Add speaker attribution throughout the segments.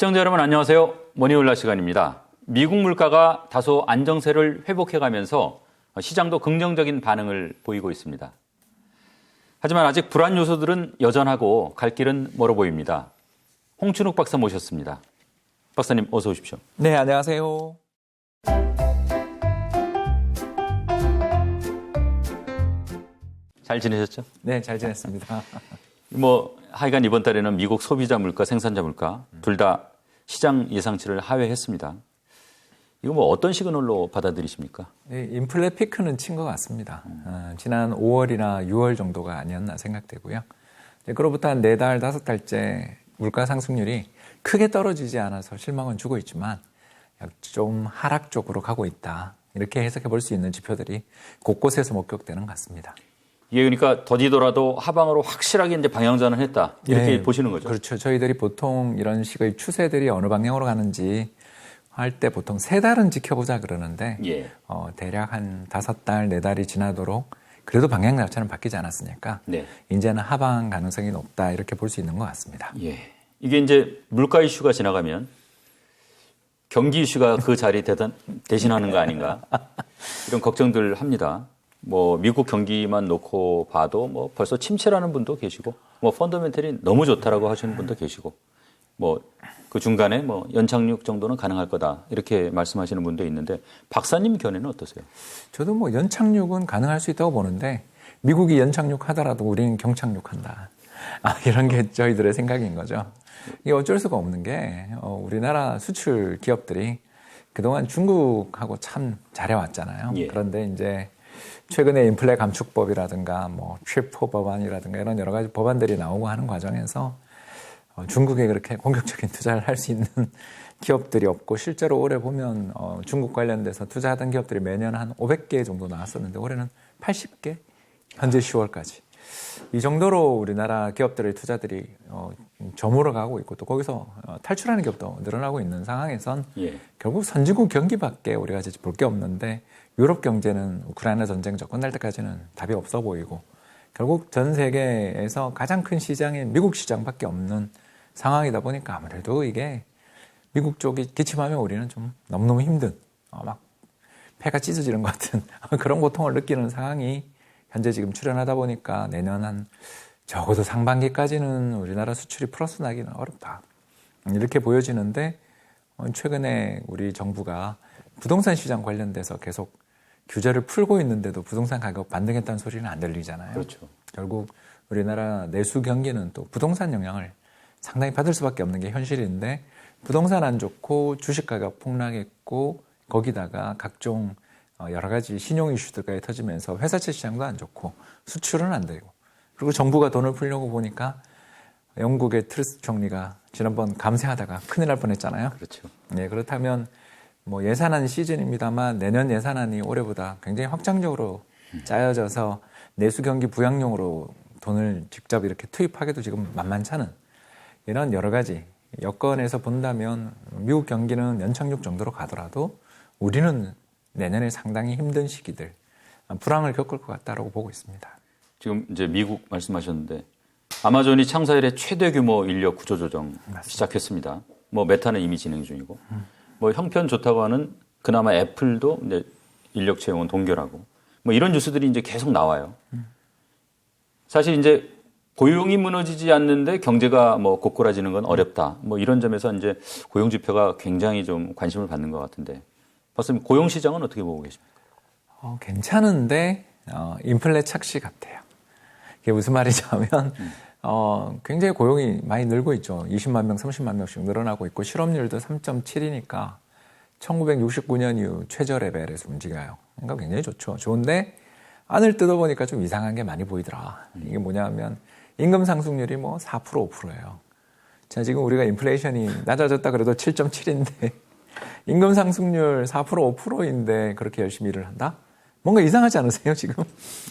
Speaker 1: 시청자 여러분 안녕하세요. 머니올라 시간입니다. 미국 물가가 다소 안정세를 회복해가면서 시장도 긍정적인 반응을 보이고 있습니다. 하지만 아직 불안 요소들은 여전하고 갈 길은 멀어 보입니다. 홍춘욱 박사 모셨습니다. 박사님 어서 오십시오.
Speaker 2: 네, 안녕하세요.
Speaker 1: 잘 지내셨죠?
Speaker 2: 네, 잘 지냈습니다.
Speaker 1: 하여간 이번 달에는 미국 소비자 물가, 생산자 물가 둘 다 시장 예상치를 하회했습니다. 이거 어떤 시그널로 받아들이십니까?
Speaker 2: 네, 인플레 피크는 친 것 같습니다. 지난 5월이나 6월 정도가 아니었나 생각되고요. 그로부터 한 4달, 5달째 물가 상승률이 크게 떨어지지 않아서 실망은 주고 있지만 좀 하락 쪽으로 가고 있다. 이렇게 해석해 볼 수 있는 지표들이 곳곳에서 목격되는 것 같습니다.
Speaker 1: 이게 그러니까 더디더라도 하방으로 확실하게 이제 방향전환했다 이렇게
Speaker 2: 네,
Speaker 1: 보시는 거죠?
Speaker 2: 그렇죠. 저희들이 보통 이런 식의 추세들이 어느 방향으로 가는지 할 때 보통 3달은 지켜보자 그러는데
Speaker 1: 예.
Speaker 2: 대략 한 5달, 4달이 지나도록 그래도 방향 자체는 바뀌지 않았으니까
Speaker 1: 네.
Speaker 2: 이제는 하방 가능성이 높다 이렇게 볼 수 있는 것 같습니다.
Speaker 1: 예. 이게 이제 물가 이슈가 지나가면 경기 이슈가 그 자리 대신하는 거 아닌가 이런 걱정들 합니다. 미국 경기만 놓고 봐도 벌써 침체라는 분도 계시고 펀더멘털이 너무 좋다라고 하시는 분도 계시고 그 중간에 연착륙 정도는 가능할 거다 이렇게 말씀하시는 분도 있는데 박사님 견해는 어떠세요?
Speaker 2: 저도 연착륙은 가능할 수 있다고 보는데 미국이 연착륙하더라도 우리는 경착륙한다. 이런 게 저희들의 생각인 거죠. 이게 어쩔 수가 없는 게 우리나라 수출 기업들이 그동안 중국하고 참 잘해왔잖아요.
Speaker 1: 예.
Speaker 2: 그런데 이제 최근에 인플레 감축법이라든가 칩포 법안이라든가 이런 여러 가지 법안들이 나오고 하는 과정에서 중국에 그렇게 공격적인 투자를 할 수 있는 기업들이 없고 실제로 올해 보면 중국 관련돼서 투자하던 기업들이 매년 한 500개 정도 나왔었는데 올해는 80개 현재 10월까지 이 정도로 우리나라 기업들의 투자들이 저물어 가고 있고 또 거기서 탈출하는 기업도 늘어나고 있는 상황에선
Speaker 1: 예.
Speaker 2: 결국 선진국 경기밖에 우리가 이제 볼 게 없는데 유럽 경제는 우크라이나 전쟁 끝날 때까지는 답이 없어 보이고 결국 전 세계에서 가장 큰 시장이 미국 시장밖에 없는 상황이다 보니까 아무래도 이게 미국 쪽이 기침하면 우리는 좀 너무너무 힘든 막 폐가 찢어지는 것 같은 그런 고통을 느끼는 상황이 현재 지금 출현하다 보니까 내년 한 적어도 상반기까지는 우리나라 수출이 플러스 나기는 어렵다. 이렇게 보여지는데 최근에 우리 정부가 부동산 시장 관련돼서 계속 규제를 풀고 있는데도 부동산 가격 반등했다는 소리는 안 들리잖아요.
Speaker 1: 그렇죠.
Speaker 2: 결국 우리나라 내수 경기는 또 부동산 영향을 상당히 받을 수밖에 없는 게 현실인데 부동산 안 좋고 주식 가격 폭락했고 거기다가 각종 여러 가지 신용 이슈들까지 터지면서 회사채 시장도 안 좋고 수출은 안 되고 그리고 정부가 돈을 풀려고 보니까 영국의 트루스 총리가 지난번 감세하다가 큰일 날 뻔했잖아요.
Speaker 1: 그렇죠.
Speaker 2: 네, 그렇다면 예산안 시즌입니다만 내년 예산안이 올해보다 굉장히 확장적으로 짜여져서 내수 경기 부양용으로 돈을 직접 이렇게 투입하기도 지금 만만찮은 이런 여러 가지 여건에서 본다면 미국 경기는 연착륙 정도로 가더라도 우리는 내년에 상당히 힘든 시기들 불황을 겪을 것 같다라고 보고 있습니다.
Speaker 1: 지금 이제 미국 말씀하셨는데 아마존이 창사 이래 최대 규모 인력 구조조정 시작했습니다. 메타는 이미 진행 중이고 형편 좋다고 하는 그나마 애플도 이제 인력 채용은 동결하고 이런 뉴스들이 이제 계속 나와요. 사실 이제 고용이 무너지지 않는데 경제가 고꾸라지는 건 어렵다. 이런 점에서 이제 고용 지표가 굉장히 좀 관심을 받는 것 같은데 박사님 고용 시장은 어떻게 보고 계십니까?
Speaker 2: 괜찮은데 인플레 착시 같아요. 이게 무슨 말이냐면 굉장히 고용이 많이 늘고 있죠. 20만 명, 30만 명씩 늘어나고 있고 실업률도 3.7이니까 1969년 이후 최저 레벨에서 움직여요. 그러니까 굉장히 좋죠. 좋은데 안을 뜯어보니까 좀 이상한 게 많이 보이더라. 이게 뭐냐면 임금 상승률이 4%, 5%예요. 자, 지금 우리가 인플레이션이 낮아졌다 그래도 7.7인데 임금 상승률 4%, 5%인데 그렇게 열심히 일을 한다? 뭔가 이상하지 않으세요, 지금?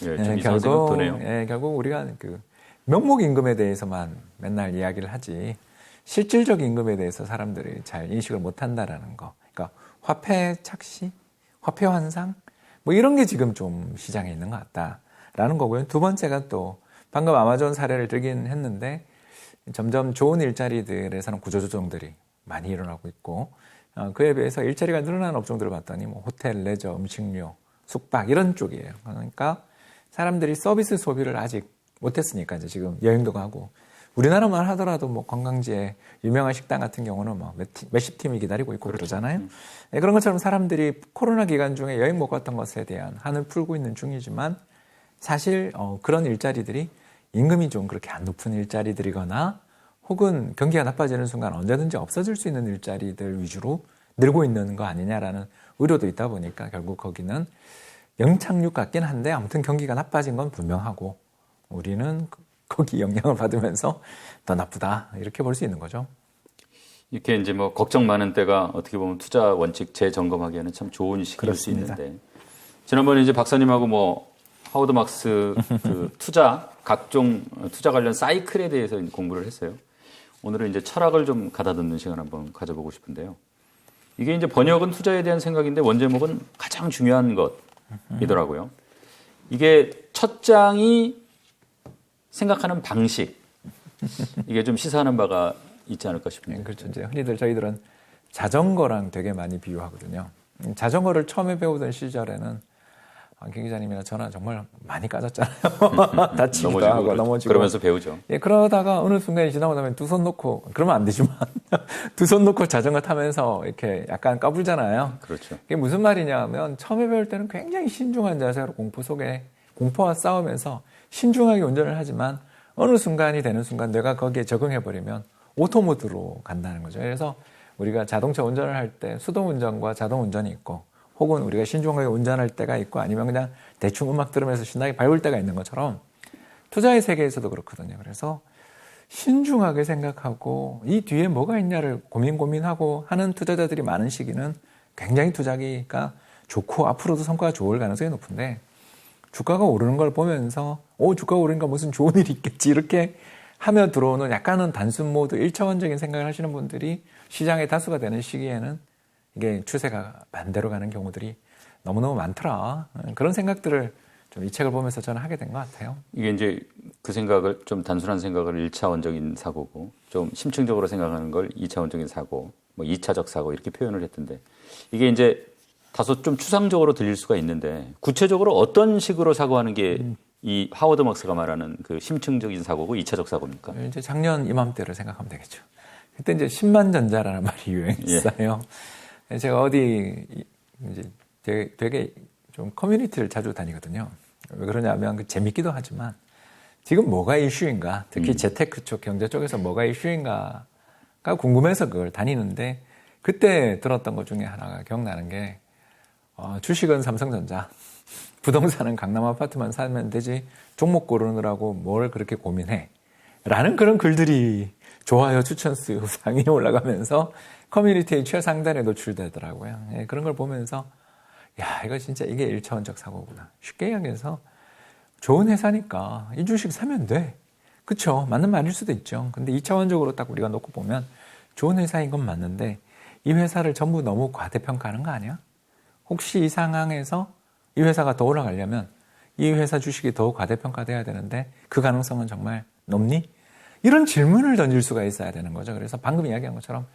Speaker 1: 예, 좀 이상한 생각 드네요.
Speaker 2: 결국 우리가 명목 임금에 대해서만 맨날 이야기를 하지 실질적 임금에 대해서 사람들이 잘 인식을 못 한다라는 거. 그러니까 화폐 착시, 화폐 환상 이런 게 지금 좀 시장에 있는 것 같다라는 거고요. 두 번째가 또 방금 아마존 사례를 들긴 했는데 점점 좋은 일자리들에서는 구조조정들이 많이 일어나고 있고 그에 비해서 일자리가 늘어나는 업종들을 봤더니 뭐 호텔, 레저, 음식료, 숙박 이런 쪽이에요. 그러니까 사람들이 서비스 소비를 아직 못했으니까 이제 지금 여행도 가고 우리나라만 하더라도 뭐 관광지에 유명한 식당 같은 경우는 뭐 몇십 팀이 기다리고 있고 그러잖아요. 네, 그런 것처럼 사람들이 코로나 기간 중에 여행 못 갔던 것에 대한 한을 풀고 있는 중이지만 사실 그런 일자리들이 임금이 좀 그렇게 안 높은 일자리들이거나 혹은 경기가 나빠지는 순간 언제든지 없어질 수 있는 일자리들 위주로 늘고 있는 거 아니냐라는 우려도 있다 보니까 결국 거기는 영착륙 같긴 한데 아무튼 경기가 나빠진 건 분명하고 우리는 거기 영향을 받으면서 더 나쁘다 이렇게 볼 수 있는 거죠.
Speaker 1: 이렇게 이제 뭐 걱정 많은 때가 어떻게 보면 투자 원칙 재점검하기에는 참 좋은 시기일 수 있는데 지난번에 이제 박사님하고 뭐 하워드 막스 그 각종 투자 관련 사이클에 대해서 공부를 했어요. 오늘은 이제 철학을 좀 가다듬는 시간 한번 가져보고 싶은데요. 이게 이제 번역은 투자에 대한 생각인데 원제목은 가장 중요한 것이더라고요. 이게 첫 장이 생각하는 방식, 이게 좀 시사하는 바가 있지 않을까 싶은데.
Speaker 2: 네, 그렇죠. 이제 흔히들 저희들은 자전거랑 되게 많이 비유하거든요. 자전거를 처음에 배우던 시절에는 김 기자님이나 저나 정말 많이 까졌잖아요. 다치기도 하고 넘어지고.
Speaker 1: 그러면서 배우죠.
Speaker 2: 예, 그러다가 어느 순간이 지나고 나면 두 손 놓고, 그러면 안 되지만, 두 손 놓고 자전거 타면서 이렇게 약간 까불잖아요.
Speaker 1: 그렇죠.
Speaker 2: 이게 무슨 말이냐면 처음에 배울 때는 굉장히 신중한 자세로 공포와 싸우면서 신중하게 운전을 하지만 어느 순간이 되는 순간 내가 거기에 적응해버리면 오토모드로 간다는 거죠. 그래서 우리가 자동차 운전을 할 때 수동 운전과 자동 운전이 있고 혹은 우리가 신중하게 운전할 때가 있고 아니면 그냥 대충 음악 들으면서 신나게 밟을 때가 있는 것처럼 투자의 세계에서도 그렇거든요. 그래서 신중하게 생각하고 이 뒤에 뭐가 있냐를 고민하고 하는 투자자들이 많은 시기는 굉장히 투자기가 좋고 앞으로도 성과가 좋을 가능성이 높은데 주가가 오르는 걸 보면서 주가가 오르니까 무슨 좋은 일이 있겠지 이렇게 하며 들어오는 약간은 단순 모드 1차원적인 생각을 하시는 분들이 시장의 다수가 되는 시기에는 이게 추세가 반대로 가는 경우들이 너무너무 많더라. 그런 생각들을 좀 이 책을 보면서 저는 하게 된 것 같아요.
Speaker 1: 이게 이제 그 생각을 좀 단순한 생각을 1차원적인 사고고 좀 심층적으로 생각하는 걸 2차원적인 사고, 뭐 2차적 사고 이렇게 표현을 했던데 이게 이제 다소 좀 추상적으로 들릴 수가 있는데 구체적으로 어떤 식으로 사고하는 게 이 하워드 막스가 말하는 그 심층적인 사고고 2차적 사고입니까?
Speaker 2: 이제 작년 이맘때를 생각하면 되겠죠. 그때 이제 10만 전자라는 말이 유행했어요. 예. 제가 어디 이제 되게 좀 커뮤니티를 자주 다니거든요. 왜 그러냐면 재밌기도 하지만 지금 뭐가 이슈인가, 특히 재테크 쪽, 경제 쪽에서 뭐가 이슈인가가 궁금해서 그걸 다니는데 그때 들었던 것 중에 하나가 기억나는 게 주식은 삼성전자, 부동산은 강남 아파트만 사면 되지 종목 고르느라고 뭘 그렇게 고민해 라는 그런 글들이 좋아요 추천수 상위에 올라가면서 커뮤니티의 최상단에 노출되더라고요. 예, 그런 걸 보면서 야 이거 진짜 이게 1차원적 사고구나. 쉽게 이야기해서 좋은 회사니까 이 주식 사면 돼. 그쵸? 맞는 말일 수도 있죠. 근데 2차원적으로 딱 우리가 놓고 보면 좋은 회사인 건 맞는데 이 회사를 전부 너무 과대평가하는 거 아니야? 혹시 이 상황에서 이 회사가 더 올라가려면 이 회사 주식이 더 과대평가돼야 되는데 그 가능성은 정말 높니? 이런 질문을 던질 수가 있어야 되는 거죠. 그래서 방금 이야기한 것처럼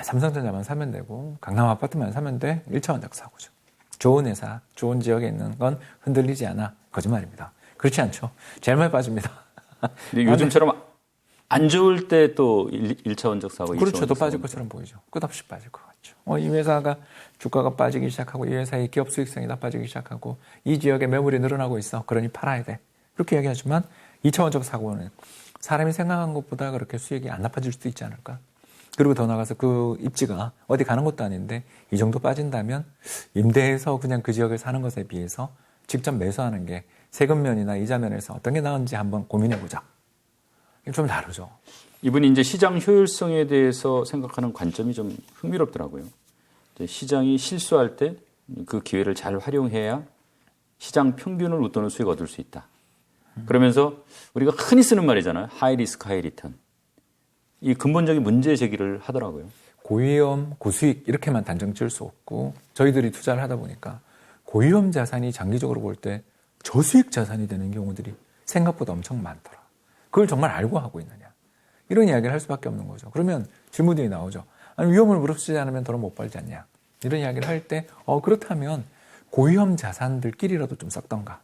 Speaker 2: 삼성전자만 사면 되고 강남 아파트만 사면 돼. 1차원적 사고죠. 좋은 회사, 좋은 지역에 있는 건 흔들리지 않아. 거짓말입니다. 그렇지 않죠. 제일 많이 빠집니다.
Speaker 1: 근데 요즘처럼 안 좋을 때 또 1차원적 사고,
Speaker 2: 그렇죠. 더 빠질 것처럼 보이죠. 끝없이 빠질 것 같죠. 이 회사가 주가가 빠지기 시작하고 이 회사의 기업 수익성이 나빠지기 시작하고 이 지역에 매물이 늘어나고 있어. 그러니 팔아야 돼. 이렇게 얘기하지만 2차원적 사고는 사람이 생각한 것보다 그렇게 수익이 안 나빠질 수도 있지 않을까. 그리고 더 나가서 그 입지가 어디 가는 것도 아닌데 이 정도 빠진다면 임대해서 그냥 그 지역을 사는 것에 비해서 직접 매수하는 게 세금면이나 이자면에서 어떤 게 나은지 한번 고민해보자. 좀 다르죠.
Speaker 1: 이분이 이제 시장 효율성에 대해서 생각하는 관점이 좀 흥미롭더라고요. 시장이 실수할 때 그 기회를 잘 활용해야 시장 평균을 웃도는 수익을 얻을 수 있다. 그러면서 우리가 흔히 쓰는 말이잖아요. 하이 리스크, 하이 리턴. 이 근본적인 문제 제기를 하더라고요.
Speaker 2: 고위험, 고수익 이렇게만 단정 지을 수 없고 저희들이 투자를 하다 보니까 고위험 자산이 장기적으로 볼 때 저수익 자산이 되는 경우들이 생각보다 엄청 많더라. 그걸 정말 알고 하고 있느냐. 이런 이야기를 할 수밖에 없는 거죠. 그러면 질문이 나오죠. 아니, 위험을 무릅쓰지 않으면 돈을 못 벌지 않냐. 이런 이야기를 할 때, 그렇다면 고위험 자산들끼리라도 좀 섞던가.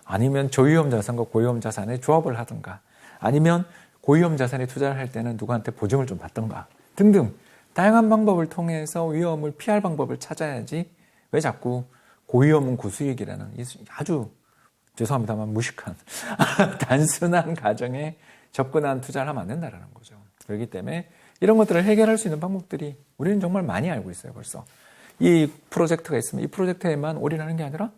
Speaker 2: 아니면 저위험 자산과 고위험 자산의 조합을 하던가. 아니면 고위험 자산에 투자를 할 때는 누구한테 보증을 좀 받던가. 등등. 다양한 방법을 통해서 위험을 피할 방법을 찾아야지 왜 자꾸 고위험은 고수익이라는 아주 죄송합니다만 무식한 단순한 가정에 접근한 투자를 하면 안 된다는 거죠. 그렇기 때문에 이런 것들을 해결할 수 있는 방법들이 우리는 정말 많이 알고 있어요. 벌써. 이 프로젝트가 있으면 이 프로젝트에만 올인하는 게 아니라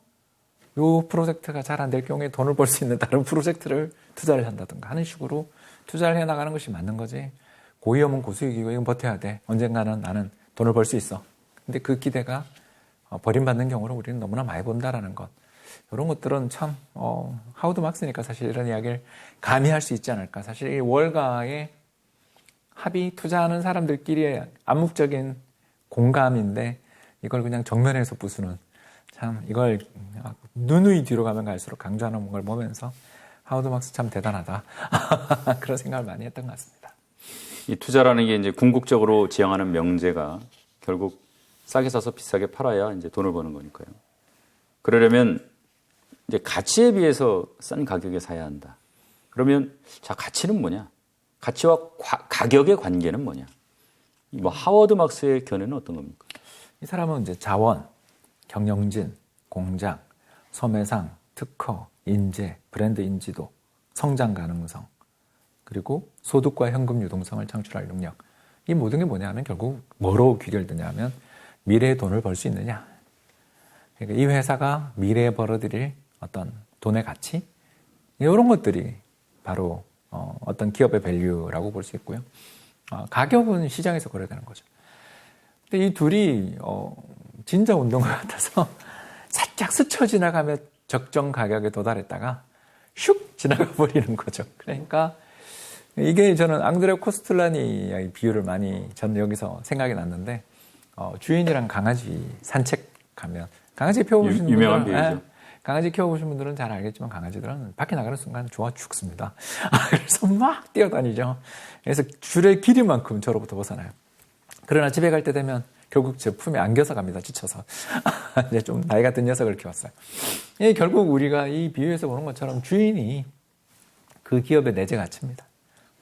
Speaker 2: 이 프로젝트가 잘 안 될 경우에 돈을 벌 수 있는 다른 프로젝트를 투자를 한다든가 하는 식으로 투자를 해나가는 것이 맞는 거지. 고위험은 고수익이고 이건 버텨야 돼. 언젠가는 나는 돈을 벌 수 있어. 근데 그 기대가 버림받는 경우를 우리는 너무나 많이 본다라는 것. 이런 것들은 참 하워드 막스니까 사실 이런 이야기를 감히 할 수 있지 않을까. 사실 이 월가의 합의 투자하는 사람들끼리의 암묵적인 공감인데 이걸 그냥 정면에서 부수는 참 이걸 누누이 뒤로 가면 갈수록 강조하는 걸 보면서 하워드 막스 참 대단하다. 그런 생각을 많이 했던 것 같습니다.
Speaker 1: 이 투자라는 게 이제 궁극적으로 지향하는 명제가 결국 싸게 사서 비싸게 팔아야 이제 돈을 버는 거니까요. 그러려면 이제 가치에 비해서 싼 가격에 사야 한다. 그러면 자, 가치는 뭐냐? 가치와 가격의 관계는 뭐냐? 뭐 하워드 막스의 견해는 어떤 겁니까?
Speaker 2: 이 사람은 이제 자원, 경영진, 공장, 소매상, 특허, 인재, 브랜드 인지도, 성장 가능성, 그리고 소득과 현금 유동성을 창출할 능력. 이 모든 게 뭐냐 하면 결국 뭐로 귀결되냐 하면 미래의 돈을 벌 수 있느냐. 그러니까 이 회사가 미래에 벌어들일 어떤 돈의 가치? 이런 것들이 바로 어떤 기업의 밸류라고 볼 수 있고요. 가격은 시장에서 거래되는 거죠. 근데 이 둘이 진짜 운동가 같아서 살짝 스쳐 지나가며 적정 가격에 도달했다가 슉 지나가 버리는 거죠. 그러니까 이게 저는 앙드레 코스툴라니 비유를 많이 전 여기서 생각이 났는데 주인이랑 강아지 산책하면 강아지 키워보신
Speaker 1: 유명한
Speaker 2: 분들은
Speaker 1: 비유죠.
Speaker 2: 강아지 키워보신 분들은 잘 알겠지만 강아지들은 밖에 나가는 순간 좋아 죽습니다. 그래서 막 뛰어다니죠. 그래서 줄의 길이만큼 저로부터 벗어나요. 그러나 집에 갈 때 되면 결국 제 품에 안겨서 갑니다. 지쳐서. 이제 좀 나이가 든 녀석을 키웠어요. 결국 우리가 이 비유에서 보는 것처럼 주인이 그 기업의 내재 가치입니다.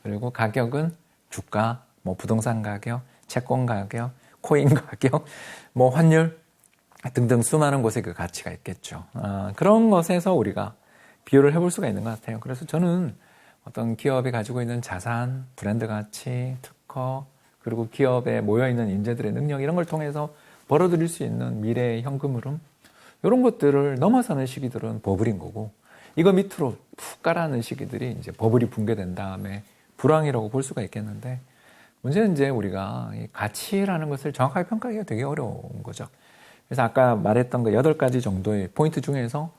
Speaker 2: 그리고 가격은 주가, 뭐 부동산 가격, 채권 가격, 코인 가격, 뭐 환율 등등 수많은 곳에 그 가치가 있겠죠. 그런 것에서 우리가 비교를 해볼 수가 있는 것 같아요. 그래서 저는 어떤 기업이 가지고 있는 자산, 브랜드 가치, 특허, 그리고 기업에 모여있는 인재들의 능력 이런 걸 통해서 벌어들일 수 있는 미래의 현금 흐름 이런 것들을 넘어서는 시기들은 버블인 거고 이거 밑으로 푹 깔아놓은 시기들이 이제 버블이 붕괴된 다음에 불황이라고 볼 수가 있겠는데 문제는 이제 우리가 이 가치라는 것을 정확하게 평가하기가 되게 어려운 거죠. 그래서 아까 말했던 그 8가지 정도의 포인트 중에서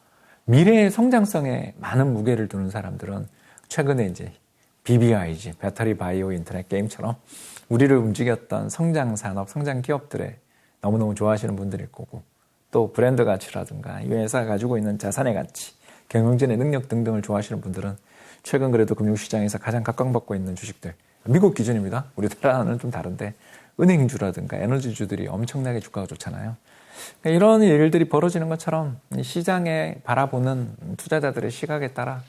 Speaker 2: 미래의 성장성에 많은 무게를 두는 사람들은 최근에 이제 BBIG, 배터리 바이오 인터넷 게임처럼 우리를 움직였던 성장 산업, 성장 기업들에 너무너무 좋아하시는 분들일 거고 또 브랜드 가치라든가 이 회사가 가지고 있는 자산의 가치, 경영진의 능력 등등을 좋아하시는 분들은 최근 그래도 금융시장에서 가장 각광받고 있는 주식들 미국 기준입니다. 우리나라는 좀 다른데 은행주라든가 에너지주들이 엄청나게 주가가 좋잖아요. 이런 일들이 벌어지는 것처럼 시장에 바라보는 투자자들의 시각에 따라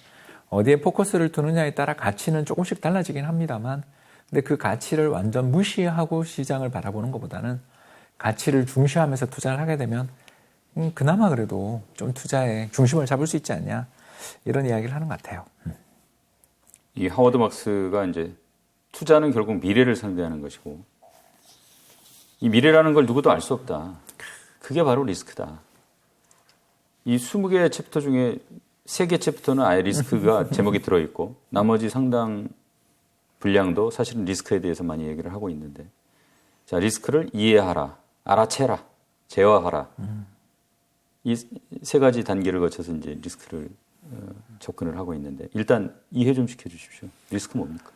Speaker 2: 어디에 포커스를 두느냐에 따라 가치는 조금씩 달라지긴 합니다만 근데 그 가치를 완전 무시하고 시장을 바라보는 것보다는 가치를 중시하면서 투자를 하게 되면 그나마 그래도 좀 투자에 중심을 잡을 수 있지 않냐 이런 이야기를 하는 것 같아요.
Speaker 1: 이 하워드 막스가 이제 투자는 결국 미래를 상대하는 것이고 이 미래라는 걸 누구도 알 수 없다. 그게 바로 리스크다. 이 20개의 챕터 중에 3개 챕터는 아예 리스크가 제목이 들어있고 나머지 상당 분량도 사실은 리스크에 대해서 많이 얘기를 하고 있는데 자 리스크를 이해하라, 알아채라, 제어하라 이 3가지 단계를 거쳐서 이제 리스크를 접근을 하고 있는데 일단 이해 좀 시켜주십시오. 리스크 뭡니까?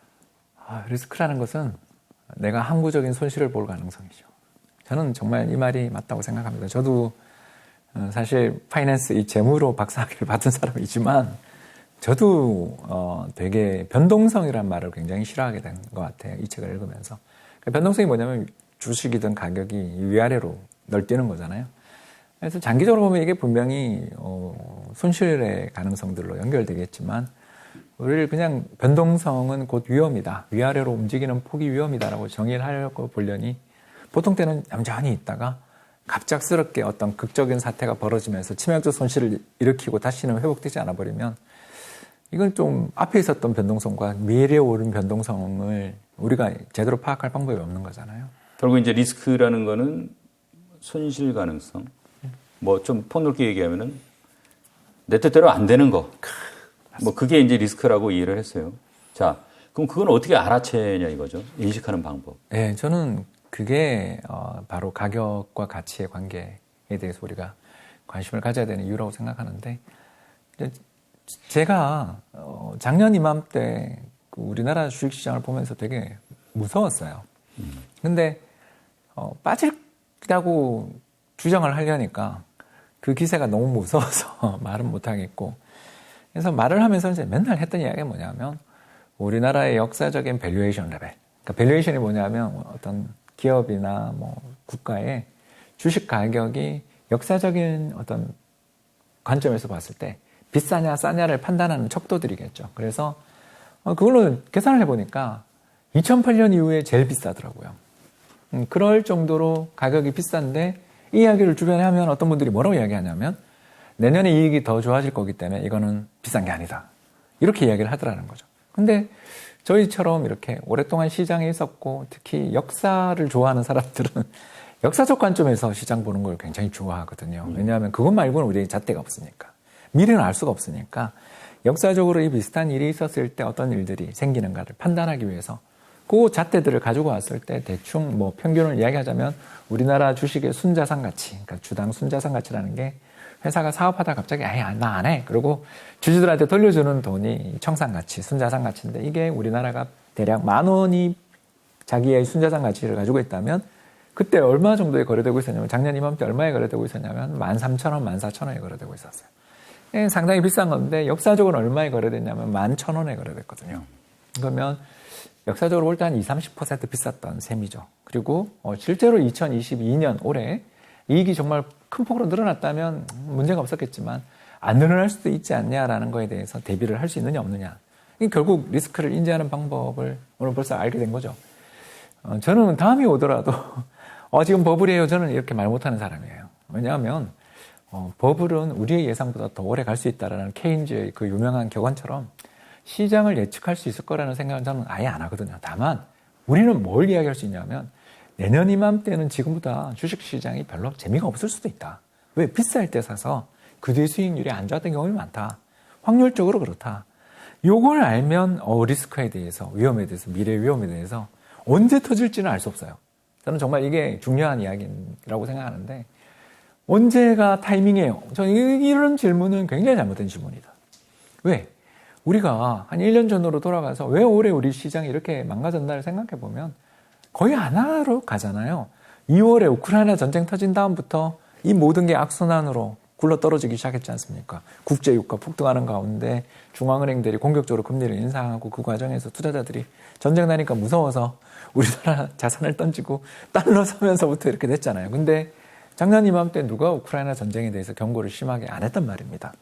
Speaker 2: 리스크라는 것은 내가 항구적인 손실을 볼 가능성이죠. 저는 정말 이 말이 맞다고 생각합니다. 저도 사실 파이낸스 이 재무로 박사학위를 받은 사람이지만 저도 되게 변동성이란 말을 굉장히 싫어하게 된 것 같아요. 이 책을 읽으면서. 변동성이 뭐냐면 주식이든 가격이 위아래로 널뛰는 거잖아요. 그래서 장기적으로 보면 이게 분명히 손실의 가능성들로 연결되겠지만 우리를 그냥 변동성은 곧 위험이다. 위아래로 움직이는 폭이 위험이다라고 정의를 하려고 보려니 보통 때는 얌전히 있다가 갑작스럽게 어떤 극적인 사태가 벌어지면서 치명적 손실을 일으키고 다시는 회복되지 않아 버리면 이건 좀 앞에 있었던 변동성과 미래에 오른 변동성을 우리가 제대로 파악할 방법이 없는 거잖아요.
Speaker 1: 결국 이제 리스크라는 거는 손실 가능성, 뭐 좀 폭넓게 얘기하면은 내 뜻대로 안 되는 거, 뭐 그게 이제 리스크라고 이해를 했어요. 자, 그럼 그건 어떻게 알아채냐 이거죠? 인식하는 방법.
Speaker 2: 네, 저는 그게 바로 가격과 가치의 관계에 대해서 우리가 관심을 가져야 되는 이유라고 생각하는데, 제가 작년 이맘때 우리나라 주식시장을 보면서 되게 무서웠어요. 근데 빠질다고 주장을 하려니까 그 기세가 너무 무서워서 말은 못하겠고, 그래서 말을 하면서 이제 맨날 했던 이야기가 뭐냐면 우리나라의 역사적인 밸류에이션 레벨, 그러니까 밸류에이션이 뭐냐면 어떤 기업이나 뭐 국가의 주식 가격이 역사적인 어떤 관점에서 봤을 때 비싸냐 싸냐를 판단하는 척도들이겠죠. 그래서 그걸로 계산을 해보니까 2008년 이후에 제일 비싸더라고요. 그럴 정도로 가격이 비싼데 이 이야기를 주변에 하면 어떤 분들이 뭐라고 이야기하냐면 내년에 이익이 더 좋아질 거기 때문에 이거는 비싼 게 아니다. 이렇게 이야기를 하더라는 거죠. 근데 저희처럼 이렇게 오랫동안 시장에 있었고 특히 역사를 좋아하는 사람들은 역사적 관점에서 시장 보는 걸 굉장히 좋아하거든요. 왜냐하면 그것 말고는 우리의 잣대가 없으니까. 미래는 알 수가 없으니까 역사적으로 이 비슷한 일이 있었을 때 어떤 일들이 생기는가를 판단하기 위해서 그 잣대들을 가지고 왔을 때 대충 뭐 평균을 이야기하자면 우리나라 주식의 순자산 가치, 그러니까 주당 순자산 가치라는 게 회사가 사업하다 갑자기 나 안 해. 그리고 주주들한테 돌려주는 돈이 청산 가치, 순자산 가치인데 이게 우리나라가 대략 10,000원이 자기의 순자산 가치를 가지고 있다면 그때 얼마 정도에 거래되고 있었냐면 작년 이맘때 얼마에 거래되고 있었냐면 13,000원, 14,000원에 거래되고 있었어요. 상당히 비싼 건데 역사적으로 얼마에 거래됐냐면 11,000원에 거래됐거든요. 그러면 역사적으로 볼 때 한 20-30% 비쌌던 셈이죠. 그리고 실제로 2022년 올해 이익이 정말 큰 폭으로 늘어났다면 문제가 없었겠지만 안 늘어날 수도 있지 않냐라는 거에 대해서 대비를 할 수 있느냐 없느냐. 결국 리스크를 인지하는 방법을 오늘 벌써 알게 된 거죠. 저는 다음이 오더라도 지금 버블이에요. 저는 이렇게 말 못하는 사람이에요. 왜냐하면 버블은 우리의 예상보다 더 오래 갈 수 있다라는 케인즈의 그 유명한 격언처럼 시장을 예측할 수 있을 거라는 생각은 저는 아예 안 하거든요. 다만 우리는 뭘 이야기할 수 있냐면 내년 이맘때는 지금보다 주식시장이 별로 재미가 없을 수도 있다. 왜? 비쌀 때 사서 그 뒤에 수익률이 안 좋았던 경험이 많다. 확률적으로 그렇다. 요걸 알면 리스크에 대해서, 위험에 대해서, 미래 위험에 대해서 언제 터질지는 알 수 없어요. 저는 정말 이게 중요한 이야기라고 생각하는데 언제가 타이밍이에요? 저는 이런 질문은 굉장히 잘못된 질문이다. 왜? 우리가 한 1년 전으로 돌아가서 왜 올해 우리 시장이 이렇게 망가졌나를 생각해 보면 거의 하나로 가잖아요. 2월에 우크라이나 전쟁 터진 다음부터 이 모든 게 악순환으로 굴러떨어지기 시작했지 않습니까? 국제유가 폭등하는 가운데 중앙은행들이 공격적으로 금리를 인상하고 그 과정에서 투자자들이 전쟁 나니까 무서워서 우리나라 자산을 던지고 달러 사면서부터 이렇게 됐잖아요. 근데 작년 이맘때 누가 우크라이나 전쟁에 대해서 경고를 심하게 안 했단 말입니다.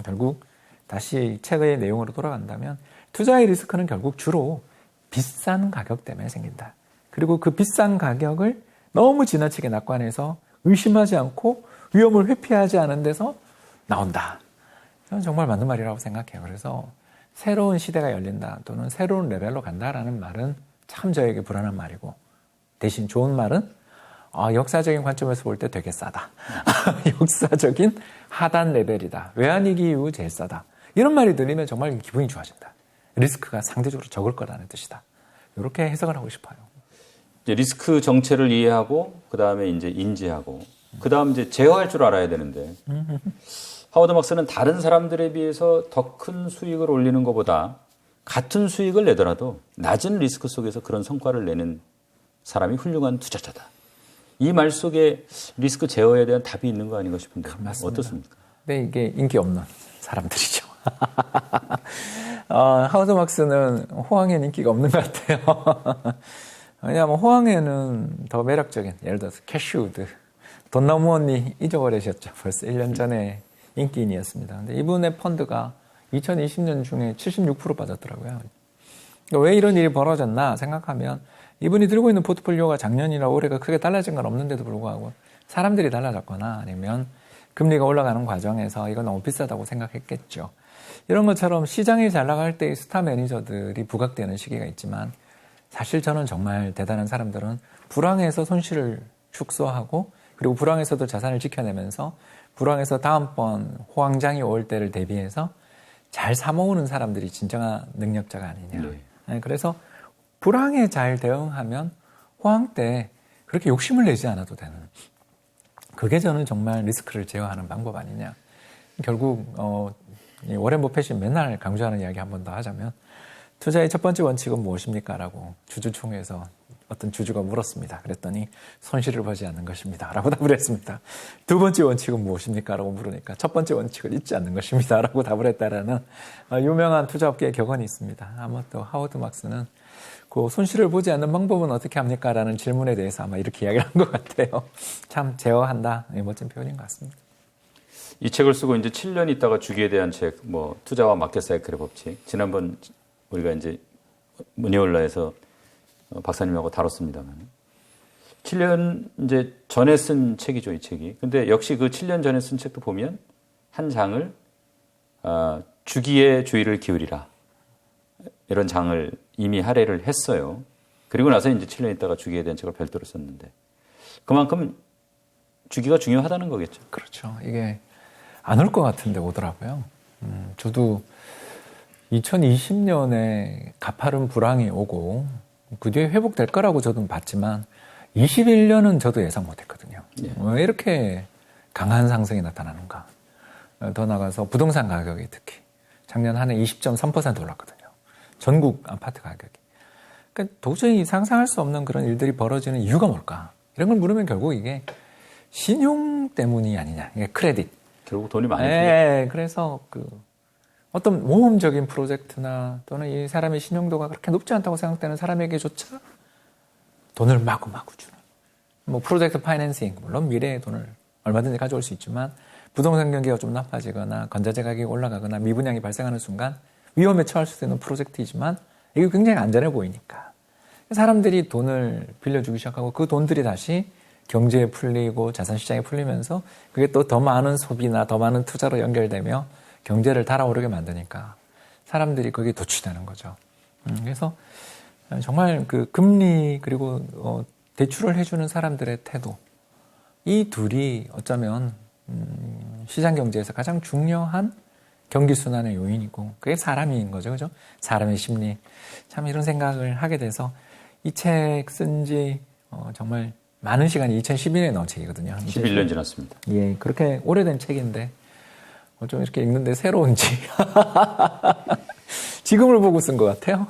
Speaker 2: 결국 다시 최대의 내용으로 돌아간다면 투자의 리스크는 결국 주로 비싼 가격 때문에 생긴다. 그리고 그 비싼 가격을 너무 지나치게 낙관해서 의심하지 않고 위험을 회피하지 않은 데서 나온다. 저는 정말 맞는 말이라고 생각해요. 그래서 새로운 시대가 열린다 또는 새로운 레벨로 간다라는 말은 참 저에게 불안한 말이고 대신 좋은 말은 역사적인 관점에서 볼 때 되게 싸다. 역사적인 하단 레벨이다. 외환위기 이후 제일 싸다. 이런 말이 들리면 정말 기분이 좋아진다. 리스크가 상대적으로 적을 거라는 뜻이다. 이렇게 해석을 하고 싶어요.
Speaker 1: 이제 리스크 정체를 이해하고 그 다음에 이제 인지하고 그 다음 이제 제어할 줄 알아야 되는데 하워드 막스는 다른 사람들에 비해서 더 큰 수익을 올리는 것보다 같은 수익을 내더라도 낮은 리스크 속에서 그런 성과를 내는 사람이 훌륭한 투자자다. 이 말 속에 리스크 제어에 대한 답이 있는 거 아닌가 싶은데 맞습니다. 어떻습니까?
Speaker 2: 네, 이게 인기 없는 사람들이죠. 하워드 막스는 호황엔 인기가 없는 것 같아요. 왜냐하면 호황에는 더 매력적인, 예를 들어서 캐시우드, 돈 너무 언니 잊어버리셨죠. 벌써 1년 전에 인기인이었습니다. 근데 이분의 펀드가 2020년 중에 76% 빠졌더라고요. 그러니까 왜 이런 일이 벌어졌나 생각하면 이분이 들고 있는 포트폴리오가 작년이나 올해가 크게 달라진 건 없는데도 불구하고 사람들이 달라졌거나 아니면 금리가 올라가는 과정에서 이거 너무 비싸다고 생각했겠죠. 이런 것처럼 시장이 잘 나갈 때 스타 매니저들이 부각되는 시기가 있지만 사실 저는 정말 대단한 사람들은 불황에서 손실을 축소하고 그리고 불황에서도 자산을 지켜내면서 불황에서 다음번 호황장이 올 때를 대비해서 잘 사모으는 사람들이 진정한 능력자가 아니냐. 네, 그래서 불황에 잘 대응하면 호황 때 그렇게 욕심을 내지 않아도 되는, 그게 저는 정말 리스크를 제어하는 방법 아니냐. 결국 워렌 버핏이 맨날 강조하는 이야기 한 번 더 하자면 투자의 첫 번째 원칙은 무엇입니까? 라고 주주총회에서 어떤 주주가 물었습니다. 그랬더니 손실을 보지 않는 것입니다. 라고 답을 했습니다. 두 번째 원칙은 무엇입니까? 라고 물으니까 첫 번째 원칙을 잊지 않는 것입니다. 라고 답을 했다라는 유명한 투자업계의 격언이 있습니다. 아마 또 하워드 막스는 그 손실을 보지 않는 방법은 어떻게 합니까? 라는 질문에 대해서 아마 이렇게 이야기를 한 것 같아요. 참 제어한다. 멋진 표현인 것 같습니다.
Speaker 1: 이 책을 쓰고 이제 7년 있다가 주기에 대한 책, 뭐 투자와 마켓 사이클의 법칙. 지난번 우리가 이제 문예올라에서 박사님하고 다뤘습니다만 7년 이제 전에 쓴 책이죠, 이 책이. 근데 역시 그 7년 전에 쓴 책도 보면 한 장을 주기에 주의를 기울이라 이런 장을 이미 할애를 했어요. 그리고 나서 이제 7년 있다가 주기에 대한 책을 별도로 썼는데 그만큼 주기가 중요하다는 거겠죠.
Speaker 2: 그렇죠. 이게 안 올 것 같은데 오더라고요. 저도 2020년에 가파른 불황이 오고 그 뒤에 회복될 거라고 저도 봤지만 21년은 저도 예상 못했거든요. 왜 이렇게 강한 상승이 나타나는가. 더 나가서 부동산 가격이 특히 작년 한 해 20.3% 올랐거든요. 전국 아파트 가격이. 그러니까 도저히 상상할 수 없는 그런 일들이 벌어지는 이유가 뭘까? 이런 걸 물으면 결국 이게 신용 때문이 아니냐. 이게 크레딧.
Speaker 1: 결국 돈이 많이
Speaker 2: 들어요. 그래서 어떤 모험적인 프로젝트나 또는 이 사람의 신용도가 그렇게 높지 않다고 생각되는 사람에게조차 돈을 마구마구 주는. 뭐 프로젝트 파이낸싱, 물론 미래의 돈을 얼마든지 가져올 수 있지만 부동산 경기가 좀 나빠지거나 건자재 가격이 올라가거나 미분양이 발생하는 순간 위험에 처할 수 있는 프로젝트이지만 이게 굉장히 안전해 보이니까 사람들이 돈을 빌려주기 시작하고 그 돈들이 다시 경제에 풀리고 자산시장에 풀리면서 그게 또 더 많은 소비나 더 많은 투자로 연결되며 경제를 달아오르게 만드니까 사람들이 거기에 도취되는 거죠. 그래서 정말 그 금리 그리고 대출을 해주는 사람들의 태도, 이 둘이 어쩌면 시장 경제에서 가장 중요한 경기 순환의 요인이고 그게 사람인 거죠, 그죠? 사람의 심리. 참 이런 생각을 하게 돼서 이 책 쓴 지 정말 많은 시간이 2011년에 나온 책이거든요.
Speaker 1: 11년 지났습니다.
Speaker 2: 예, 그렇게 오래된 책인데 좀 이렇게 읽는데 새로운지 지금을 보고 쓴 것 같아요.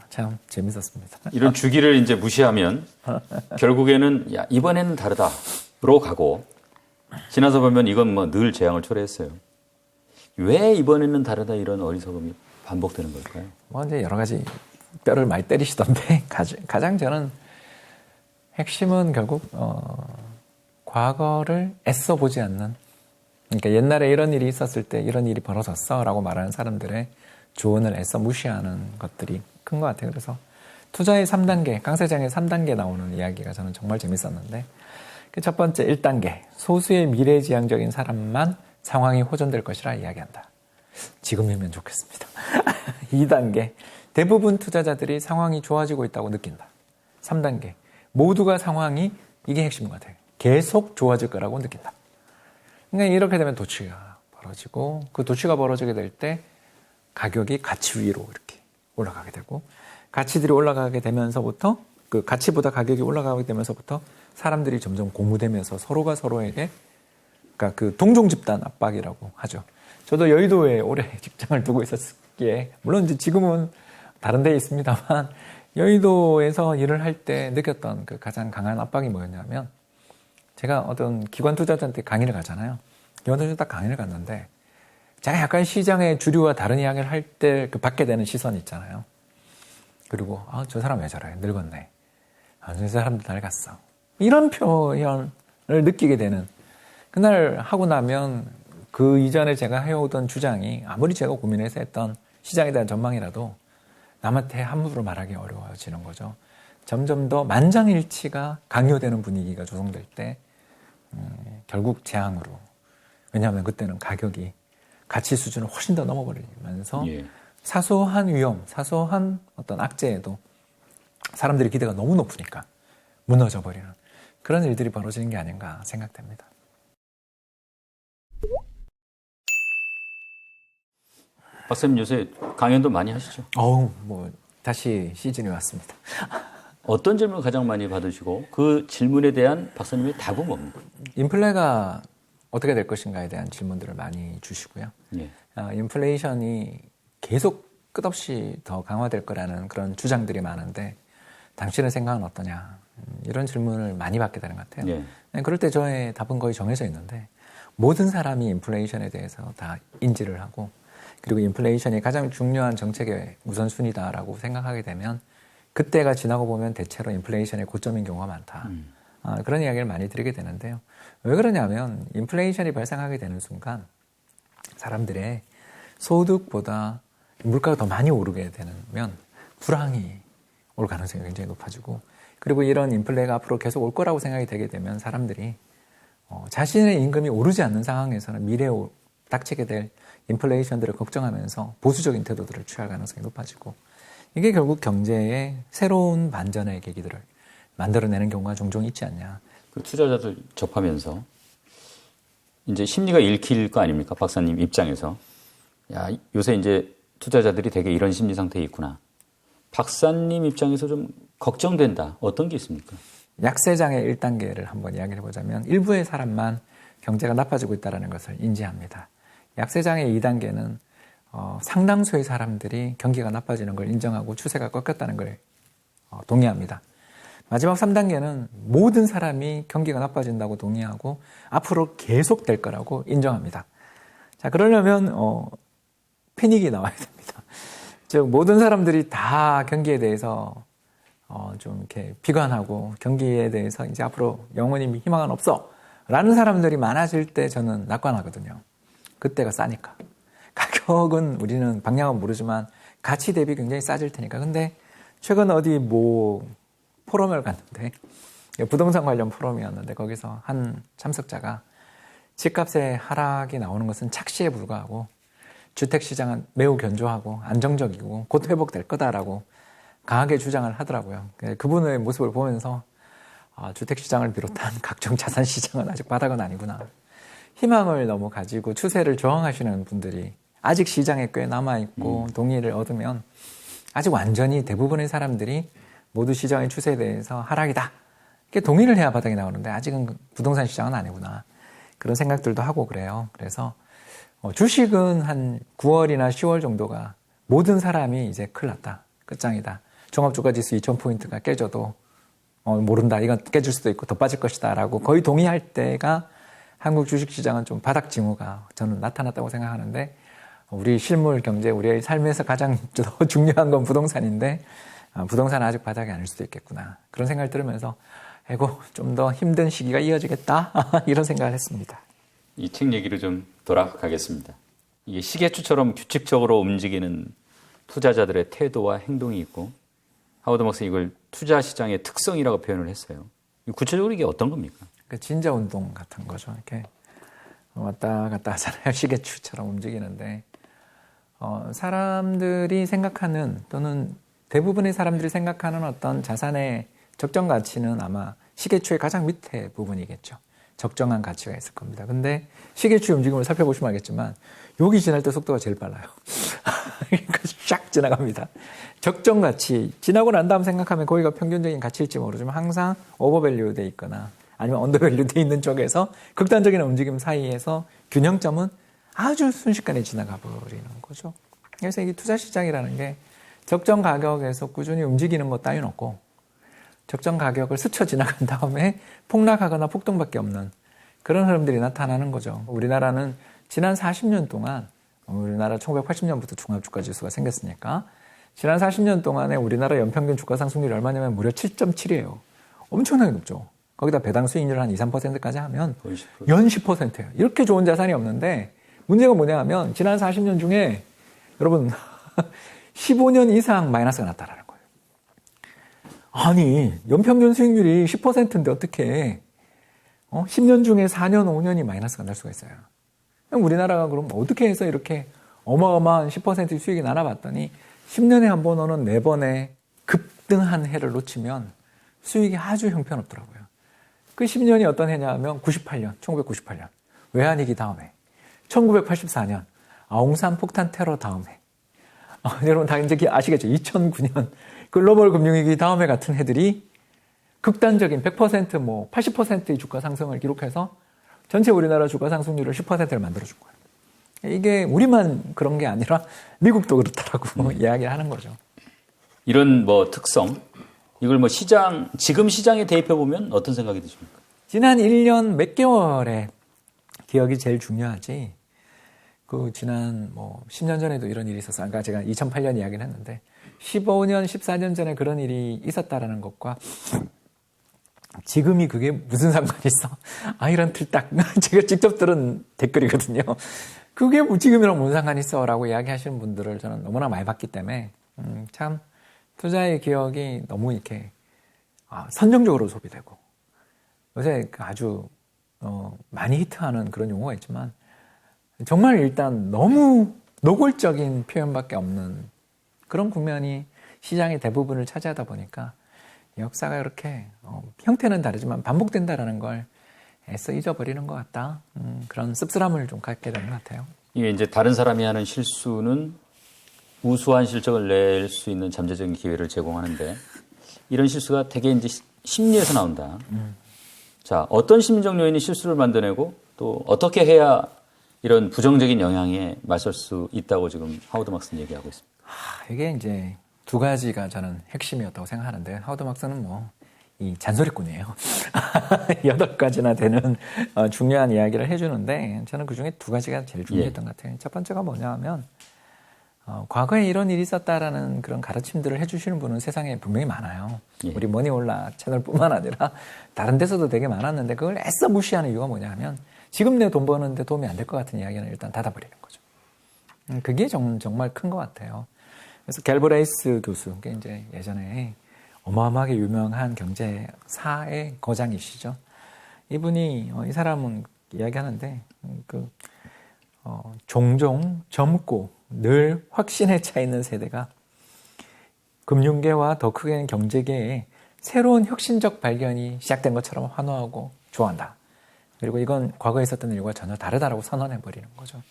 Speaker 2: 참 재밌었습니다.
Speaker 1: 이런 주기를 이제 무시하면 결국에는 야, 이번에는 다르다로 가고 지나서 보면 이건 뭐 늘 재앙을 초래했어요. 왜 이번에는 다르다 이런 어리석음이 반복되는 걸까요?
Speaker 2: 뭐 이제 여러 가지 뼈를 많이 때리시던데 가장 저는 핵심은 결국 과거를 애써 보지 않는, 그러니까 옛날에 이런 일이 있었을 때 이런 일이 벌어졌어라고 말하는 사람들의 조언을 애써 무시하는 것들이 큰 것 같아요. 그래서 투자의 3단계, 강세장의 3단계 나오는 이야기가 저는 정말 재밌었는데 그 첫 번째 1단계, 소수의 미래지향적인 사람만 상황이 호전될 것이라 이야기한다. 지금이면 좋겠습니다. 2단계, 대부분 투자자들이 상황이 좋아지고 있다고 느낀다. 3단계, 모두가 상황이, 이게 핵심인 것 같아요. 계속 좋아질 거라고 느낀다. 그러니까 이렇게 되면 도취가 벌어지고 그 도취가 벌어지게 될 때 가격이 가치 위로 이렇게 올라가게 되고 가치들이 올라가게 되면서부터 그 가치보다 가격이 올라가게 되면서부터 사람들이 점점 고무되면서 서로가 서로에게, 그러니까 그 동종 집단 압박이라고 하죠. 저도 여의도에 오래 직장을 두고 있었기에 물론 이제 지금은 다른 데에 있습니다만 여의도에서 일을 할 때 느꼈던 그 가장 강한 압박이 뭐였냐면 제가 어떤 기관 투자자한테 강의를 가잖아요. 기관 투자자 강의를 갔는데 제가 약간 시장의 주류와 다른 이야기를 할 때 그 받게 되는 시선이 있잖아요. 그리고 저 사람 왜 저래? 늙었네. 저 사람들 낡았어. 이런 표현을 느끼게 되는 그날 하고 나면 그 이전에 제가 해오던 주장이 아무리 제가 고민해서 했던 시장에 대한 전망이라도 남한테 함부로 말하기 어려워지는 거죠. 점점 더 만장일치가 강요되는 분위기가 조성될 때 결국 재앙으로. 왜냐하면 그때는 가격이 가치 수준을 훨씬 더 넘어버리면서
Speaker 1: 예.
Speaker 2: 사소한 위험, 사소한 어떤 악재에도 사람들의 기대가 너무 높으니까 무너져버리는 그런 일들이 벌어지는 게 아닌가 생각됩니다.
Speaker 1: 박사님 요새 강연도 많이 하시죠?
Speaker 2: 다시 시즌이 왔습니다.
Speaker 1: 어떤 질문을 가장 많이 받으시고 그 질문에 대한 박사님의 답은 뭡니까?
Speaker 2: 인플레가 어떻게 될 것인가에 대한 질문들을 많이 주시고요.
Speaker 1: 예.
Speaker 2: 인플레이션이 계속 끝없이 더 강화될 거라는 그런 주장들이 많은데 당신의 생각은 어떠냐 이런 질문을 많이 받게 되는 것 같아요.
Speaker 1: 예.
Speaker 2: 그럴 때 저의 답은 거의 정해져 있는데 모든 사람이 인플레이션에 대해서 다 인지를 하고 그리고 인플레이션이 가장 중요한 정책의 우선순위다라고 생각하게 되면 그때가 지나고 보면 대체로 인플레이션의 고점인 경우가 많다. 그런 이야기를 많이 드리게 되는데요. 왜 그러냐면 인플레이션이 발생하게 되는 순간 사람들의 소득보다 물가가 더 많이 오르게 되면 불황이 올 가능성이 굉장히 높아지고 그리고 이런 인플레가 앞으로 계속 올 거라고 생각이 되게 되면 사람들이 자신의 임금이 오르지 않는 상황에서는 미래에 닥치게 될 인플레이션들을 걱정하면서 보수적인 태도들을 취할 가능성이 높아지고 이게 결국 경제의 새로운 반전의 계기들을 만들어내는 경우가 종종 있지 않냐.
Speaker 1: 그 투자자들 접하면서 이제 심리가 읽힐 거 아닙니까? 박사님 입장에서. 야, 요새 이제 투자자들이 되게 이런 심리 상태에 있구나. 박사님 입장에서 좀 걱정된다. 어떤 게 있습니까?
Speaker 2: 약세장의 1단계를 한번 이야기를 해보자면 일부의 사람만 경제가 나빠지고 있다는 것을 인지합니다. 약세장의 2단계는 상당수의 사람들이 경기가 나빠지는 걸 인정하고 추세가 꺾였다는 걸 동의합니다. 마지막 3단계는 모든 사람이 경기가 나빠진다고 동의하고 앞으로 계속될 거라고 인정합니다. 자, 그러려면 패닉이 나와야 됩니다. 즉 모든 사람들이 다 경기에 대해서 좀 이렇게 비관하고 경기에 대해서 이제 앞으로 영원히 희망은 없어 라는 사람들이 많아질 때 저는 낙관하거든요. 그때가 싸니까. 가격은 우리는 방향은 모르지만 가치 대비 굉장히 싸질 테니까. 근데 최근 어디 포럼을 갔는데 부동산 관련 포럼이었는데 거기서 한 참석자가 집값의 하락이 나오는 것은 착시에 불과하고 주택시장은 매우 견조하고 안정적이고 곧 회복될 거다라고 강하게 주장을 하더라고요. 그분의 모습을 보면서 주택시장을 비롯한 각종 자산시장은 아직 바닥은 아니구나. 희망을 너무 가지고 추세를 저항하시는 분들이 아직 시장에 꽤 남아있고 동의를 얻으면 아직 완전히 대부분의 사람들이 모두 시장의 추세에 대해서 하락이다. 이렇게 동의를 해야 바닥이 나오는데 아직은 부동산 시장은 아니구나. 그런 생각들도 하고 그래요. 그래서 주식은 한 9월이나 10월 정도가 모든 사람이 이제 큰일 났다. 끝장이다. 종합주가지수 2000포인트가 깨져도 모른다. 이건 깨질 수도 있고 더 빠질 것이다. 라고 거의 동의할 때가 한국 주식시장은 좀 바닥 징후가 저는 나타났다고 생각하는데 우리 실물 경제, 우리의 삶에서 가장 더 중요한 건 부동산인데 부동산은 아직 바닥이 아닐 수도 있겠구나. 그런 생각을 들으면서 아이고 좀 더 힘든 시기가 이어지겠다. 이런 생각을 했습니다.
Speaker 1: 이 책 얘기로 좀 돌아가겠습니다. 이게 시계추처럼 규칙적으로 움직이는 투자자들의 태도와 행동이 있고 하워드 박사님 이걸 투자 시장의 특성이라고 표현을 했어요. 구체적으로 이게 어떤 겁니까?
Speaker 2: 진자 운동 같은 거죠. 이렇게 왔다 갔다 하잖아요. 시계추처럼 움직이는데 사람들이 생각하는 또는 대부분의 사람들이 생각하는 어떤 자산의 적정 가치는 아마 시계추의 가장 밑에 부분이겠죠. 적정한 가치가 있을 겁니다. 근데 시계추의 움직임을 살펴보시면 알겠지만 여기 지날 때 속도가 제일 빨라요. 그러니까 쫙 지나갑니다. 적정 가치 지나고 난 다음 생각하면 거기가 평균적인 가치일지 모르지만 항상 오버밸류 돼 있거나 아니면 언더밸류 돼 있는 쪽에서 극단적인 움직임 사이에서 균형점은 아주 순식간에 지나가 버리는 거죠. 그래서 이 투자 시장이라는 게 적정 가격에서 꾸준히 움직이는 것 따윈 없고 적정 가격을 스쳐 지나간 다음에 폭락하거나 폭등밖에 없는 그런 흐름들이 나타나는 거죠. 우리나라는 지난 40년 동안 우리나라 1980년부터 종합주가지수가 생겼으니까 지난 40년 동안에 우리나라 연평균 주가 상승률이 얼마냐면 무려 7.7이에요. 엄청나게 높죠. 거기다 배당 수익률 한 2, 3%까지 하면
Speaker 1: 거의 10%.
Speaker 2: 연 10%예요. 이렇게 좋은 자산이 없는데 문제가 뭐냐 하면 지난 40년 중에 여러분 15년 이상 마이너스가 났다라는 거예요. 아니 연평균 수익률이 10%인데 어떻게 10년 중에 4년, 5년이 마이너스가 날 수가 있어요. 우리나라가 그럼 어떻게 해서 이렇게 어마어마한 10% 수익이 나눠봤더니 10년에 한 번 오는 4번의 급등한 해를 놓치면 수익이 아주 형편없더라고요. 그 10년이 어떤 해냐 하면 98년, 1998년 외환위기 다음에 1984년 아웅산 폭탄 테러 다음에 여러분 다 이제 아시겠죠? 2009년 글로벌 금융위기 다음에 같은 해들이 극단적인 100% 뭐 80%의 주가 상승을 기록해서 전체 우리나라 주가 상승률을 10%를 만들어준 거예요. 이게 우리만 그런 게 아니라 미국도 그렇다라고 이야기를 하는 거죠.
Speaker 1: 이런 뭐 특성, 이걸 뭐 지금 시장에 대입해 보면 어떤 생각이 드십니까?
Speaker 2: 지난 1년 몇 개월의 기억이 제일 중요하지. 그 지난 뭐 10년 전에도 이런 일이 있었어요. 그러니까 제가 2008년 이야기를 했는데 15년, 14년 전에 그런 일이 있었다라는 것과 지금이 그게 무슨 상관이 있어? 아, 이런 틀딱. 제가 직접 들은 댓글이거든요. 그게 지금이랑 무슨 상관이 있어? 라고 이야기하시는 분들을 저는 너무나 많이 봤기 때문에 참 투자의 기억이 너무 이렇게 선정적으로 소비되고 요새 아주 많이 히트하는 그런 용어가 있지만 정말 일단 너무 노골적인 표현밖에 없는 그런 국면이 시장의 대부분을 차지하다 보니까 역사가 이렇게 형태는 다르지만 반복된다라는 걸 애써 잊어버리는 것 같다. 그런 씁쓸함을 좀 갖게 되는 것 같아요.
Speaker 1: 이게 이제 다른 사람이 하는 실수는 우수한 실적을 낼 수 있는 잠재적인 기회를 제공하는데 이런 실수가 되게 이제 심리에서 나온다. 자, 어떤 심리적 요인이 실수를 만들어내고 또 어떻게 해야 이런 부정적인 영향에 맞설 수 있다고 지금 하워드 막스는 얘기하고 있습니다.
Speaker 2: 이게 이제 두 가지가 저는 핵심이었다고 생각하는데 하워드 막스는 뭐 이 잔소리꾼이에요. 8가지나 되는 중요한 이야기를 해주는데 저는 그중에 두 가지가 제일 중요했던 것 같아요. 첫 번째가 뭐냐 하면 과거에 이런 일이 있었다라는 그런 가르침들을 해주시는 분은 세상에 분명히 많아요. 우리 머니올라 채널뿐만 아니라 다른 데서도 되게 많았는데 그걸 애써 무시하는 이유가 뭐냐 하면 지금 내 돈 버는데 도움이 안 될 것 같은 이야기는 일단 닫아버리는 거죠. 그게 정말 큰 것 같아요. 그래서 갤브레이스 교수, 그게 이제 예전에 어마어마하게 유명한 경제사의 거장이시죠. 이분이 이 사람은 이야기하는데 종종 젊고 늘 확신에 차 있는 세대가 금융계와 더 크게는 경제계에 새로운 혁신적 발견이 시작된 것처럼 환호하고 좋아한다. 그리고 이건 과거에 있었던 일과 전혀 다르다라고 선언해버리는 거죠.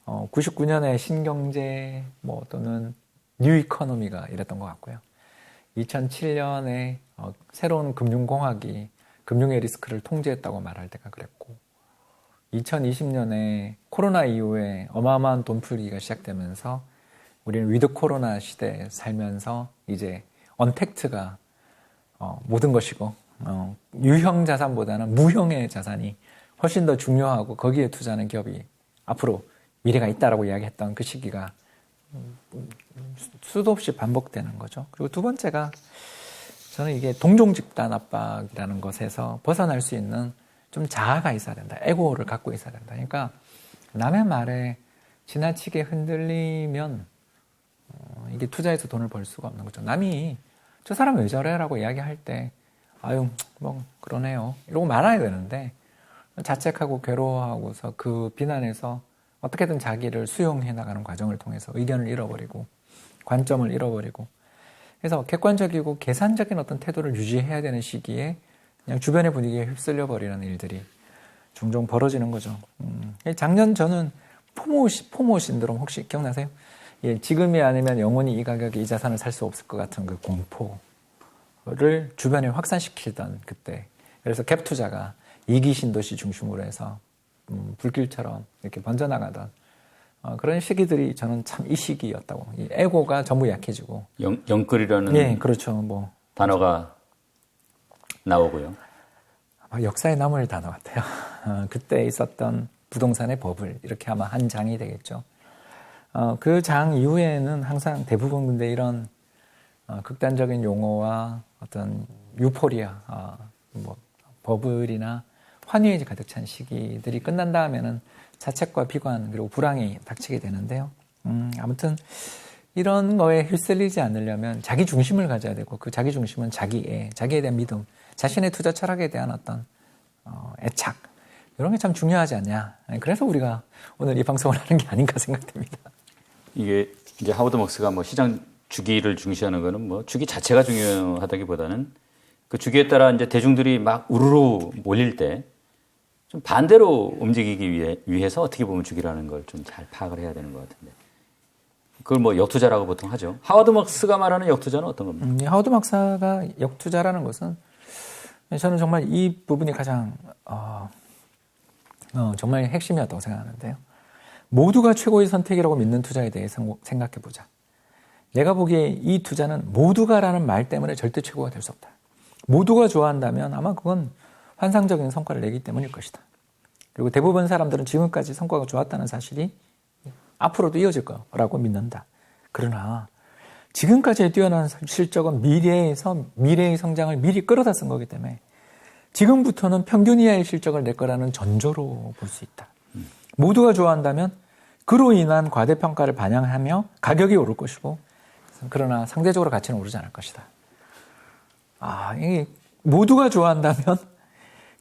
Speaker 2: 99년에 신경제 또는 뉴 이코노미가 이랬던 것 같고요. 2007년에 새로운 금융공학이 금융의 리스크를 통제했다고 말할 때가 그랬고 2020년에 코로나 이후에 어마어마한 돈풀기가 시작되면서 우리는 위드 코로나 시대에 살면서 이제 언택트가 모든 것이고 유형 자산보다는 무형의 자산이 훨씬 더 중요하고 거기에 투자하는 기업이 앞으로 미래가 있다라고 이야기했던 그 시기가 수도 없이 반복되는 거죠. 그리고 두 번째가 저는 이게 동종 집단 압박이라는 것에서 벗어날 수 있는 좀 자아가 있어야 된다. 에고를 갖고 있어야 된다. 그러니까 남의 말에 지나치게 흔들리면 이게 투자해서 돈을 벌 수가 없는 거죠. 남이 저 사람 왜 저래? 라고 이야기할 때 아유 뭐 그러네요. 이러고 말아야 되는데 자책하고 괴로워하고서 그 비난에서 어떻게든 자기를 수용해 나가는 과정을 통해서 의견을 잃어버리고 관점을 잃어버리고 그래서 객관적이고 계산적인 어떤 태도를 유지해야 되는 시기에 그냥 주변의 분위기에 휩쓸려 버리는 일들이 종종 벌어지는 거죠. 작년 저는 포모 신드롬 혹시 기억나세요? 예, 지금이 아니면 영원히 이 가격에 이 자산을 살 수 없을 것 같은 그 공포를 주변에 확산시키던 그때. 그래서 갭 투자가 이기 신도시 중심으로 해서 불길처럼 이렇게 번져나가던 그런 시기들이 저는 참 이 시기였다고. 이 에고가 전부 약해지고.
Speaker 1: 영끌이라는
Speaker 2: 예, 그렇죠.
Speaker 1: 단어가 나오고요.
Speaker 2: 아마 역사에 남을 단어 같아요. 그때 있었던 부동산의 버블 이렇게 아마 한 장이 되겠죠. 그 장 이후에는 항상 대부분 근데 이런 극단적인 용어와 어떤 유포리아, 뭐 버블이나 환희에 가득 찬 시기들이 끝난 다음에는 자책과 비관 그리고 불황이 닥치게 되는데요. 아무튼 이런 거에 휩쓸리지 않으려면 자기 중심을 가져야 되고 그 자기 중심은 자기에 대한 믿음, 자신의 투자 철학에 대한 어떤 애착 이런 게 참 중요하지 않냐. 그래서 우리가 오늘 이 방송을 하는 게 아닌가 생각됩니다.
Speaker 1: 이게 이제 하워드 막스가 뭐 시장 주기를 중시하는 거는 뭐 주기 자체가 중요하다기보다는 그 주기에 따라 이제 대중들이 막 우르르 몰릴 때 좀 반대로 움직이기 위해서 어떻게 보면 주기라는 걸 좀 잘 파악을 해야 되는 것 같은데 그걸 뭐 역투자라고 보통 하죠. 하워드 막스가 말하는 역투자는 어떤 겁니까?
Speaker 2: 하워드 막스가 역투자라는 것은 저는 정말 이 부분이 가장 정말 핵심이었다고 생각하는데요. 모두가 최고의 선택이라고 믿는 투자에 대해 생각해보자. 내가 보기에 이 투자는 모두가라는 말 때문에 절대 최고가 될 수 없다. 모두가 좋아한다면 아마 그건 환상적인 성과를 내기 때문일 것이다. 그리고 대부분 사람들은 지금까지 성과가 좋았다는 사실이 앞으로도 이어질 거라고 믿는다. 그러나 지금까지의 뛰어난 실적은 미래의 성장을 미리 끌어다 쓴 거기 때문에 지금부터는 평균 이하의 실적을 낼 거라는 전조로 볼 수 있다. 모두가 좋아한다면 그로 인한 과대평가를 반영하며 가격이 오를 것이고 그러나 상대적으로 가치는 오르지 않을 것이다. 이게 모두가 좋아한다면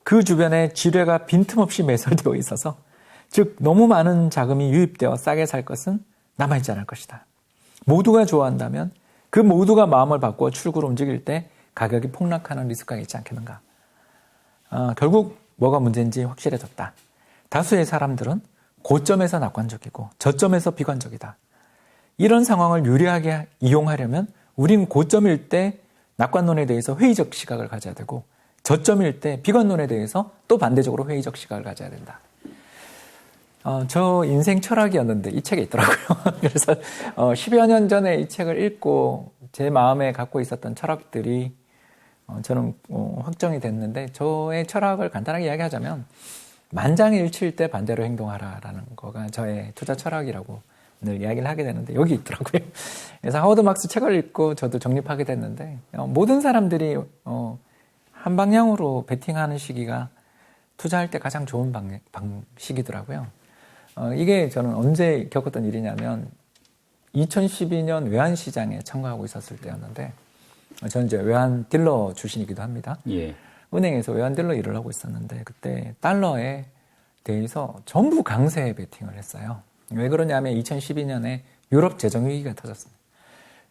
Speaker 2: 그 주변에 지뢰가 빈틈없이 매설되어 있어서 즉 너무 많은 자금이 유입되어 싸게 살 것은 남아있지 않을 것이다. 모두가 좋아한다면 그 모두가 마음을 바꾸어 출구로 움직일 때 가격이 폭락하는 리스크가 있지 않겠는가. 결국 뭐가 문제인지 확실해졌다. 다수의 사람들은 고점에서 낙관적이고 저점에서 비관적이다. 이런 상황을 유리하게 이용하려면 우린 고점일 때 낙관론에 대해서 회의적 시각을 가져야 되고 저점일 때 비관론에 대해서 또 반대적으로 회의적 시각을 가져야 된다. 저 인생 철학이었는데 이 책에 있더라고요. 그래서 10여 년 전에 이 책을 읽고 제 마음에 갖고 있었던 철학들이 저는 확정이 됐는데 저의 철학을 간단하게 이야기하자면 만장일치일 때 반대로 행동하라라는 거가 저의 투자 철학이라고 늘 이야기를 하게 되는데 여기 있더라고요. 그래서 하워드 막스 책을 읽고 저도 정립하게 됐는데 모든 사람들이 한 방향으로 베팅하는 시기가 투자할 때 가장 좋은 방식이더라고요. 이게 저는 언제 겪었던 일이냐면 2012년 외환시장에 참가하고 있었을 때였는데 저는 이제 외환 딜러 출신이기도 합니다.
Speaker 1: 예.
Speaker 2: 은행에서 외환 딜러 일을 하고 있었는데 그때 달러에 대해서 전부 강세 베팅을 했어요. 왜 그러냐면 2012년에 유럽 재정위기가 터졌습니다.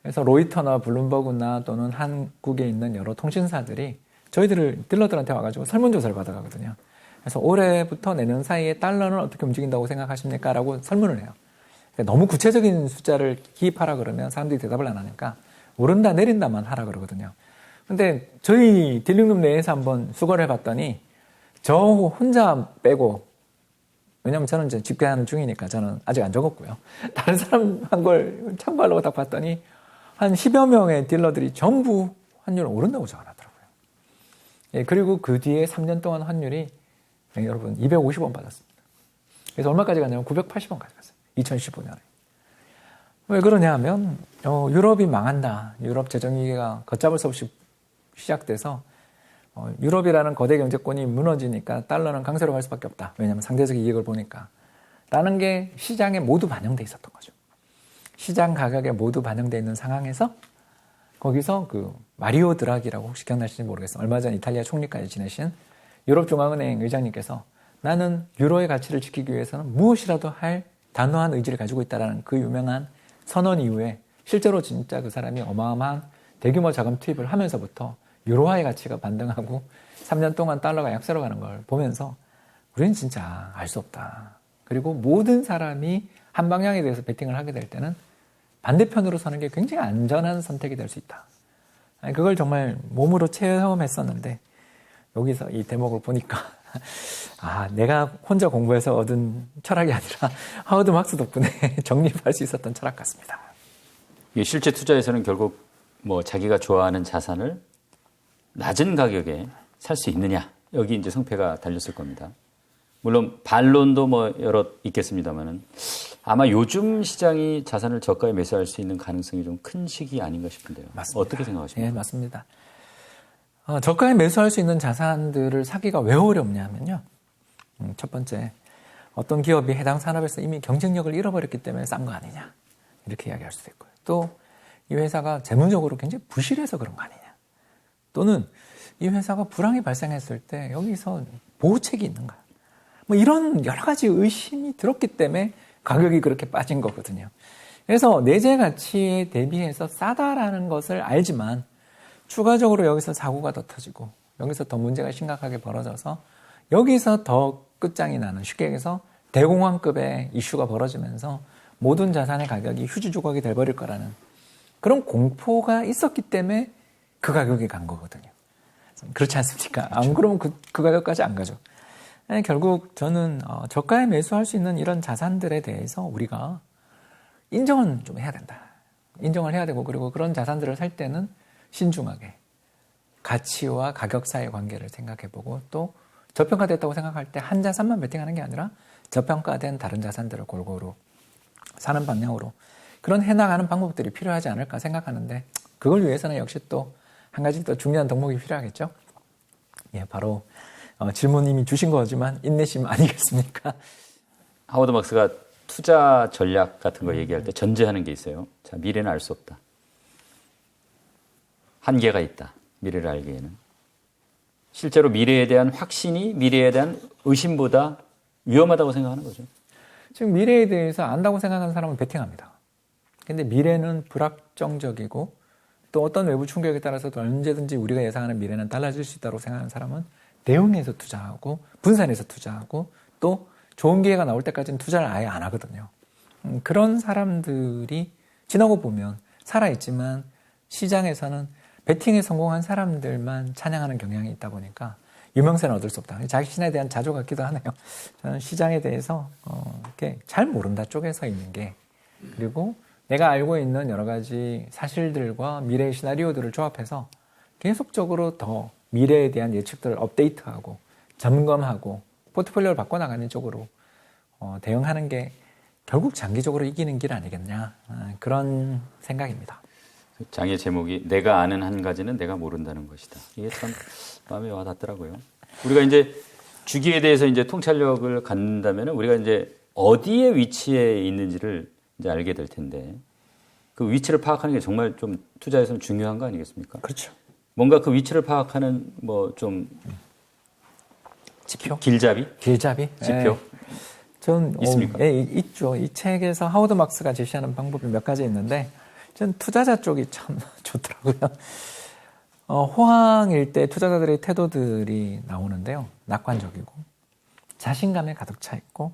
Speaker 2: 그래서 로이터나 블룸버그나 또는 한국에 있는 여러 통신사들이 저희들을 딜러들한테 와가지고 설문조사를 받아가거든요. 그래서 올해부터 내년 사이에 달러는 어떻게 움직인다고 생각하십니까? 라고 설문을 해요. 그러니까 너무 구체적인 숫자를 기입하라 그러면 사람들이 대답을 안 하니까 오른다 내린다만 하라 그러거든요. 근데 저희 딜링룸 내에서 한번 수거를 해봤더니 저 혼자 빼고 왜냐면 저는 이제 집계하는 중이니까 저는 아직 안 적었고요. 다른 사람 한 걸 참고하려고 딱 봤더니 한 10여 명의 딜러들이 전부 환율은 오른다고 적어놨더라고요. 예, 그리고 그 뒤에 3년 동안 환율이 여러분 250원 받았습니다. 그래서 얼마까지 갔냐면 980원까지 갔어요. 2015년에. 왜 그러냐 하면 유럽이 망한다. 유럽 재정위기가 걷잡을 수 없이 시작돼서 유럽이라는 거대 경제권이 무너지니까 달러는 강세로 갈 수밖에 없다. 왜냐하면 상대적 이익을 보니까. 라는 게 시장에 모두 반영돼 있었던 거죠. 시장 가격에 모두 반영돼 있는 상황에서 거기서 그 마리오 드라기라고 혹시 기억나실지 모르겠어요. 얼마 전 이탈리아 총리까지 지내신 유럽중앙은행 의장님께서 나는 유로의 가치를 지키기 위해서는 무엇이라도 할 단호한 의지를 가지고 있다는 그 유명한 선언 이후에 실제로 진짜 그 사람이 어마어마한 대규모 자금 투입을 하면서부터 유로화의 가치가 반등하고 3년 동안 달러가 약세로 가는 걸 보면서 우리는 진짜 알 수 없다. 그리고 모든 사람이 한 방향에 대해서 베팅을 하게 될 때는 반대편으로 서는 게 굉장히 안전한 선택이 될 수 있다. 그걸 정말 몸으로 체험했었는데 여기서 이 대목을 보니까 내가 혼자 공부해서 얻은 철학이 아니라 하워드 막스 덕분에 정립할 수 있었던 철학 같습니다.
Speaker 1: 실제 투자에서는 결국 뭐 자기가 좋아하는 자산을 낮은 가격에 살 수 있느냐 여기 이제 성패가 달렸을 겁니다. 물론 반론도 뭐 여러 있겠습니다만은 아마 요즘 시장이 자산을 저가에 매수할 수 있는 가능성이 좀 큰 시기 아닌가 싶은데요.
Speaker 2: 맞습니다.
Speaker 1: 어떻게 생각하십니까?
Speaker 2: 네, 맞습니다. 저가에 매수할 수 있는 자산들을 사기가 왜 어렵냐면요. 첫 번째, 어떤 기업이 해당 산업에서 이미 경쟁력을 잃어버렸기 때문에 싼 거 아니냐. 이렇게 이야기할 수도 있고요. 또 이 회사가 재무적으로 굉장히 부실해서 그런 거 아니냐. 또는 이 회사가 불황이 발생했을 때 여기서 보호책이 있는가. 뭐 이런 여러 가지 의심이 들었기 때문에 가격이 그렇게 빠진 거거든요. 그래서 내재 가치에 대비해서 싸다라는 것을 알지만 추가적으로 여기서 사고가 더 터지고 여기서 더 문제가 심각하게 벌어져서 여기서 더 끝장이 나는, 쉽게 얘기해서 대공황급의 이슈가 벌어지면서 모든 자산의 가격이 휴지조각이 돼버릴 거라는 그런 공포가 있었기 때문에 그 가격이 간 거거든요. 그렇지 않습니까? 그렇죠. 안 그러면 그 가격까지 안 가죠. 아니, 결국 저는 저가에 매수할 수 있는 이런 자산들에 대해서 우리가 인정은 좀 해야 된다. 인정을 해야 되고, 그리고 그런 자산들을 살 때는 신중하게 가치와 가격 사이의 관계를 생각해보고, 또 저평가됐다고 생각할 때 한 자산만 베팅하는 게 아니라 저평가된 다른 자산들을 골고루 사는 방향으로 그런 해나가는 방법들이 필요하지 않을까 생각하는데, 그걸 위해서는 역시 또 한 가지 더 중요한 덕목이 필요하겠죠. 예, 바로 질문 이미 주신 거지만 인내심 아니겠습니까?
Speaker 1: 하워드 막스가 투자 전략 같은 거 얘기할 때 전제하는 게 있어요. 자, 미래는 알 수 없다. 한계가 있다. 미래를 알기에는. 실제로 미래에 대한 확신이 미래에 대한 의심보다 위험하다고 생각하는 거죠.
Speaker 2: 지금 미래에 대해서 안다고 생각하는 사람은 베팅합니다. 근데 미래는 불확정적이고 또 어떤 외부 충격에 따라서도 언제든지 우리가 예상하는 미래는 달라질 수 있다고 생각하는 사람은 대응해서 투자하고 분산해서 투자하고 또 좋은 기회가 나올 때까지는 투자를 아예 안 하거든요. 그런 사람들이 지나고 보면 살아있지만 시장에서는 베팅에 성공한 사람들만 찬양하는 경향이 있다 보니까 유명세는 얻을 수 없다. 자신에 대한 자조 같기도 하네요. 저는 시장에 대해서 이렇게 잘 모른다 쪽에 서 있는 게, 그리고 내가 알고 있는 여러 가지 사실들과 미래의 시나리오들을 조합해서 계속적으로 더 미래에 대한 예측들을 업데이트하고 점검하고 포트폴리오를 바꿔나가는 쪽으로 대응하는 게 결국 장기적으로 이기는 길 아니겠냐, 그런 생각입니다.
Speaker 1: 장의 제목이 내가 아는 한 가지는 내가 모른다는 것이다. 이게 참 마음에 와닿더라고요. 우리가 이제 주기에 대해서 이제 통찰력을 갖는다면 우리가 이제 어디에 위치해 있는지를 이제 알게 될 텐데, 그 위치를 파악하는 게 정말 좀 투자에서는 중요한 거 아니겠습니까?
Speaker 2: 그렇죠.
Speaker 1: 뭔가 그 위치를 파악하는 뭐 좀
Speaker 2: 지표?
Speaker 1: 길잡이? 지표?
Speaker 2: 전
Speaker 1: 있습니까?
Speaker 2: 예, 있죠. 이 책에서 하워드 막스가 제시하는 방법이 몇 가지 있는데, 전 투자자 쪽이 참 좋더라고요. 호황일 때 투자자들의 태도들이 나오는데요. 낙관적이고 자신감에 가득 차 있고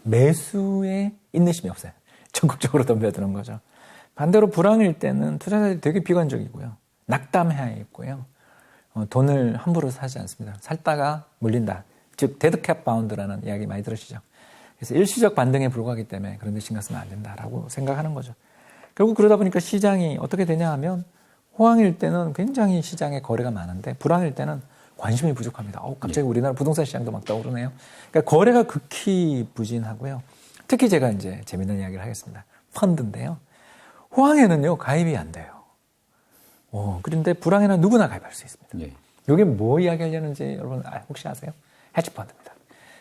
Speaker 2: 매수에 인내심이 없어요. 적극적으로 덤벼드는 거죠. 반대로 불황일 때는 투자자들이 되게 비관적이고요. 낙담해 있고요. 돈을 함부로 사지 않습니다. 살다가 물린다. 즉 데드캣 바운드라는 이야기 많이 들으시죠. 그래서 일시적 반등에 불과하기 때문에 그런 데 신경 쓰면 안 된다라고 생각하는 거죠. 결국 그러다 보니까 시장이 어떻게 되냐 하면, 호황일 때는 굉장히 시장에 거래가 많은데 불황일 때는 관심이 부족합니다. 갑자기 우리나라 부동산 시장도 막 떠오르네요. 그러니까 거래가 극히 부진하고요. 특히 제가 이제 재밌는 이야기를 하겠습니다. 펀드인데요. 호황에는요, 가입이 안 돼요. 그런데 불황에는 누구나 가입할 수 있습니다.
Speaker 1: 네.
Speaker 2: 이게 뭐 이야기하려는지 여러분 혹시 아세요? 헤지펀드입니다.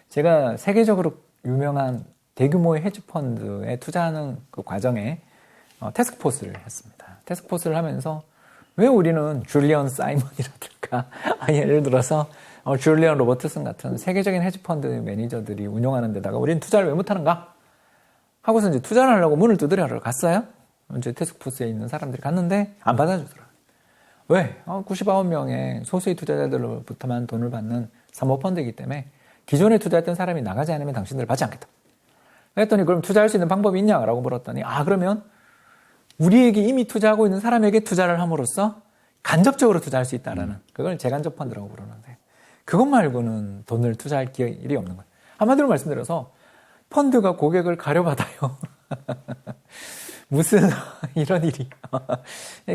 Speaker 2: 제가 세계적으로 유명한 대규모의 헤지펀드에 투자하는 그 과정에 태스크포스를 했습니다. 태스크포스를 하면서 왜 우리는 줄리언 사이먼이라든가 예를 들어서 줄리언 로버트슨 같은 세계적인 헤지펀드 매니저들이 운영하는 데다가 우리는 투자를 왜 못하는가 하고서 이제 투자를 하려고 문을 두드려러 갔어요. 이제 태스크포스에 있는 사람들이 갔는데 안 받아주더라고요. 왜? 99명의 소수의 투자자들로부터만 돈을 받는 사모펀드이기 때문에 기존에 투자했던 사람이 나가지 않으면 당신들을 받지 않겠다. 그랬더니 그럼 투자할 수 있는 방법이 있냐라고 물었더니 그러면 우리에게 이미 투자하고 있는 사람에게 투자를 함으로써 간접적으로 투자할 수 있다라는, 그걸 재간접 펀드라고 부르는데, 그것 말고는 돈을 투자할 길이 없는 거예요. 한마디로 말씀드려서 펀드가 고객을 가려받아요. 무슨 이런 일이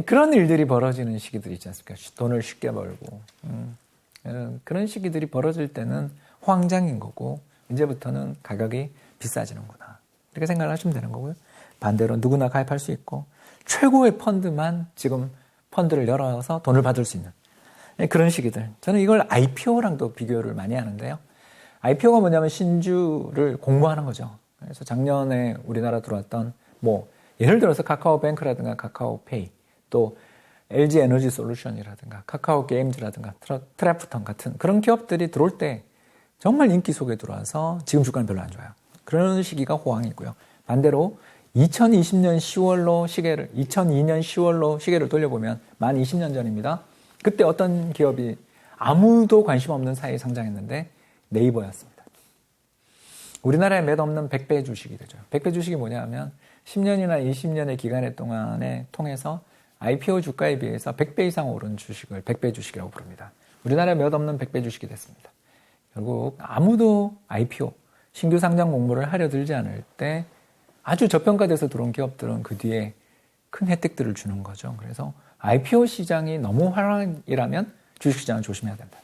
Speaker 2: 그런 일들이 벌어지는 시기들이 있지 않습니까? 돈을 쉽게 벌고 그런 시기들이 벌어질 때는 호황장인 거고, 이제부터는 가격이 비싸지는구나. 이렇게 생각을 하시면 되는 거고요. 반대로 누구나 가입할 수 있고 최고의 펀드만 지금 펀드를 열어서 돈을 받을 수 있는 그런 시기들. 저는 이걸 IPO랑도 비교를 많이 하는데요. IPO가 뭐냐면 신주를 공모하는 거죠. 그래서 작년에 우리나라 들어왔던 예를 들어서 카카오뱅크라든가 카카오페이, 또 LG 에너지 솔루션이라든가 카카오 게임즈라든가 트래프톤 같은 그런 기업들이 들어올 때 정말 인기 속에 들어와서 지금 주가는 별로 안 좋아요. 그런 시기가 호황이고요. 반대로 2020년 10월로 2002년 10월로 시계를 돌려보면 만 20년 전입니다. 그때 어떤 기업이 아무도 관심 없는 사이에 상장했는데 네이버였습니다. 우리나라에 몇 없는 100배 주식이 되죠. 100배 주식이 뭐냐 하면 10년이나 20년의 기간에 동안에 통해서 IPO 주가에 비해서 100배 이상 오른 주식을 100배 주식이라고 부릅니다. 우리나라에 몇 없는 100배 주식이 됐습니다. 결국 아무도 IPO, 신규 상장 공모를 하려 들지 않을 때 아주 저평가돼서 들어온 기업들은 그 뒤에 큰 혜택들을 주는 거죠. 그래서 IPO 시장이 너무 활황이라면 주식시장은 조심해야 된다.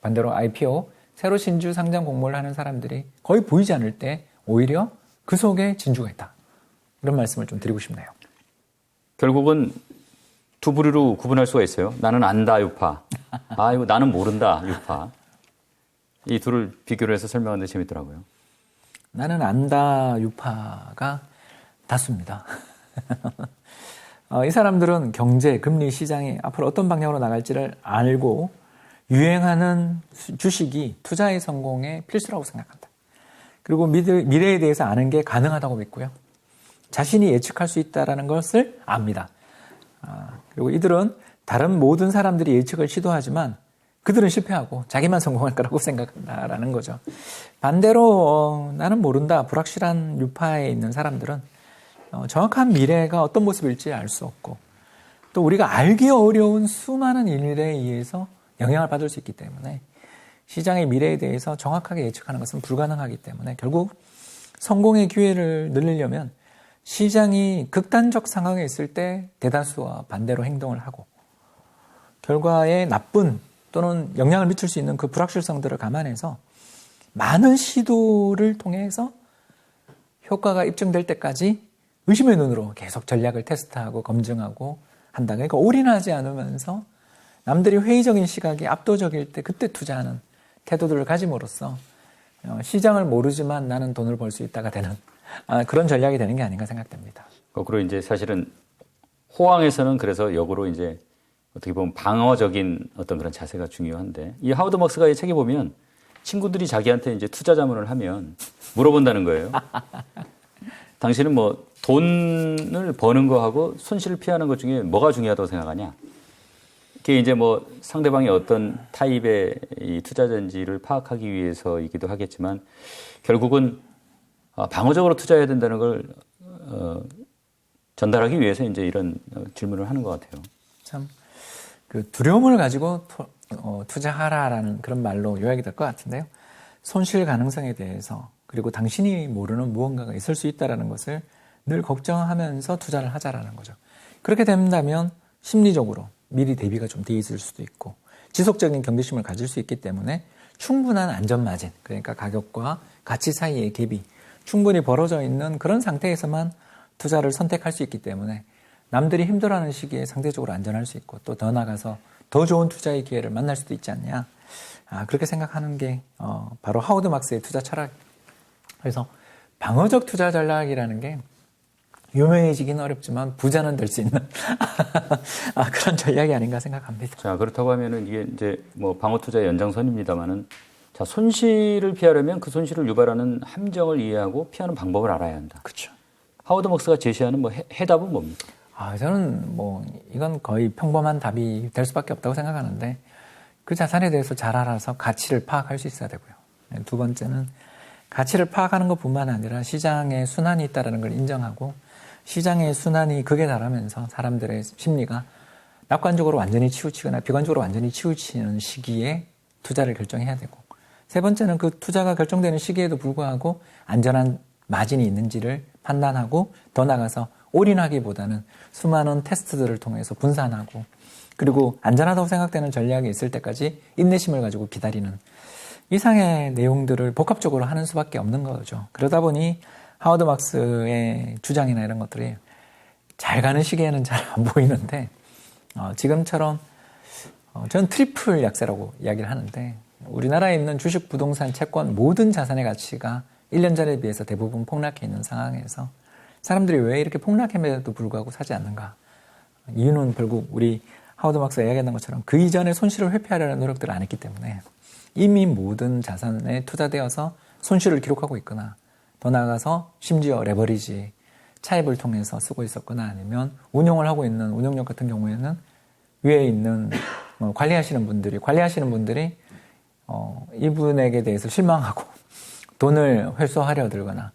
Speaker 2: 반대로 IPO, 새로 신주 상장 공모를 하는 사람들이 거의 보이지 않을 때 오히려 그 속에 진주가 있다. 이런 말씀을 좀 드리고 싶네요.
Speaker 1: 결국은 두 부류로 구분할 수가 있어요. 나는 안다 유파. 이거 나는 모른다 유파. 이 둘을 비교를 해서 설명하는데 재밌더라고요.
Speaker 2: 나는 안다 유파가 다수입니다. 이 사람들은 경제, 금리, 시장이 앞으로 어떤 방향으로 나갈지를 알고 유행하는 주식이 투자의 성공의 필수라고 생각한다. 그리고 미래에 대해서 아는 게 가능하다고 믿고요. 자신이 예측할 수 있다는 것을 압니다. 그리고 이들은 다른 모든 사람들이 예측을 시도하지만 그들은 실패하고 자기만 성공할 거라고 생각한다라는 거죠. 반대로 나는 모른다, 불확실한 유파에 있는 사람들은 정확한 미래가 어떤 모습일지 알 수 없고 또 우리가 알기 어려운 수많은 일에 의해서 영향을 받을 수 있기 때문에 시장의 미래에 대해서 정확하게 예측하는 것은 불가능하기 때문에 결국 성공의 기회를 늘리려면 시장이 극단적 상황에 있을 때 대다수와 반대로 행동을 하고 결과에 나쁜 또는 영향을 미칠 수 있는 그 불확실성들을 감안해서 많은 시도를 통해서 효과가 입증될 때까지 의심의 눈으로 계속 전략을 테스트하고 검증하고 한다. 그러니까 올인하지 않으면서 남들이 회의적인 시각이 압도적일 때 그때 투자하는 태도들을 가짐으로써 시장을 모르지만 나는 돈을 벌 수 있다가 되는 그런 전략이 되는 게 아닌가 생각됩니다.
Speaker 1: 거꾸로 이제 사실은 호황에서는 그래서 역으로 이제 어떻게 보면 방어적인 어떤 그런 자세가 중요한데 이 하워드 먹스가 이 책에 보면 친구들이 자기한테 이제 투자 자문을 하면 물어본다는 거예요. 당신은 뭐 돈을 버는 거하고 손실을 피하는 것 중에 뭐가 중요하다고 생각하냐? 그게 이제 뭐 상대방이 어떤 타입의 이 투자자인지를 파악하기 위해서이기도 하겠지만 결국은 방어적으로 투자해야 된다는 걸 전달하기 위해서 이제 이런 질문을 하는 것 같아요.
Speaker 2: 참 그 두려움을 가지고 투자하라라는 그런 말로 요약이 될 것 같은데요. 손실 가능성에 대해서 그리고 당신이 모르는 무언가가 있을 수 있다는 것을 늘 걱정하면서 투자를 하자라는 거죠. 그렇게 된다면 심리적으로 미리 대비가 좀 돼 있을 수도 있고 지속적인 경계심을 가질 수 있기 때문에 충분한 안전마진, 그러니까 가격과 가치 사이의 갭이 충분히 벌어져 있는 그런 상태에서만 투자를 선택할 수 있기 때문에 남들이 힘들어하는 시기에 상대적으로 안전할 수 있고 또 더 나가서 더 좋은 투자의 기회를 만날 수도 있지 않냐. 그렇게 생각하는 게 바로 하워드 막스의 투자 철학. 그래서 방어적 투자 전략이라는 게 유명해지기는 어렵지만 부자는 될 수 있는 그런 전략이 아닌가 생각합니다.
Speaker 1: 자, 그렇다고 하면은 이게 이제 뭐 방어 투자의 연장선입니다만은 자, 손실을 피하려면 그 손실을 유발하는 함정을 이해하고 피하는 방법을 알아야 한다.
Speaker 2: 그렇죠.
Speaker 1: 하워드 먹스가 제시하는 뭐 해답은 뭡니까?
Speaker 2: 저는 뭐 이건 거의 평범한 답이 될 수밖에 없다고 생각하는데 그 자산에 대해서 잘 알아서 가치를 파악할 수 있어야 되고요. 두 번째는 가치를 파악하는 것뿐만 아니라 시장에 순환이 있다는 걸 인정하고 시장의 순환이 극에 달하면서 사람들의 심리가 낙관적으로 완전히 치우치거나 비관적으로 완전히 치우치는 시기에 투자를 결정해야 되고 세 번째는 그 투자가 결정되는 시기에도 불구하고 안전한 마진이 있는지를 판단하고 더 나아가서 올인하기보다는 수많은 테스트들을 통해서 분산하고 그리고 안전하다고 생각되는 전략이 있을 때까지 인내심을 가지고 기다리는 이상의 내용들을 복합적으로 하는 수밖에 없는 거죠. 그러다 보니 하워드 막스의 주장이나 이런 것들이 잘 가는 시기에는 잘 안 보이는데 지금처럼 저는 트리플 약세라고 이야기를 하는데 우리나라에 있는 주식, 부동산, 채권 모든 자산의 가치가 1년 전에 비해서 대부분 폭락해 있는 상황에서 사람들이 왜 이렇게 폭락함에도 불구하고 사지 않는가? 이유는 결국 우리 하워드 막스가 이야기했던 것처럼 그 이전에 손실을 회피하려는 노력들을 안 했기 때문에 이미 모든 자산에 투자되어서 손실을 기록하고 있거나 더 나아가서 심지어 레버리지, 차입을 통해서 쓰고 있었거나 아니면 운용을 하고 있는 운용력 같은 경우에는 위에 있는 관리하시는 분들이 이분에게 대해서 실망하고 돈을 회수하려 들거나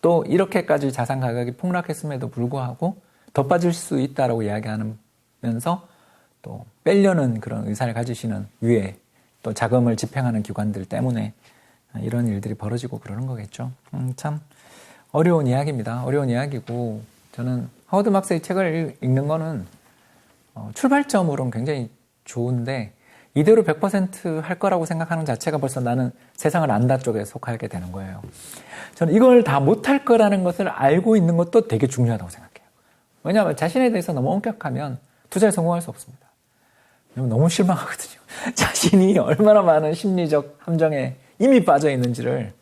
Speaker 2: 또 이렇게까지 자산 가격이 폭락했음에도 불구하고 더 빠질 수 있다라고 이야기하면서 또 빼려는 그런 의사를 가지시는 위에 또 자금을 집행하는 기관들 때문에 이런 일들이 벌어지고 그러는 거겠죠. 참 어려운 이야기입니다. 어려운 이야기고 저는 하워드 막스의 책을 읽는 거는 출발점으로는 굉장히 좋은데 이대로 100% 할 거라고 생각하는 자체가 벌써 나는 세상을 안다 쪽에 속하게 되는 거예요. 저는 이걸 다 못할 거라는 것을 알고 있는 것도 되게 중요하다고 생각해요. 왜냐하면 자신에 대해서 너무 엄격하면 투자에 성공할 수 없습니다. 너무 실망하거든요. 자신이 얼마나 많은 심리적 함정에 이미 빠져 있는지를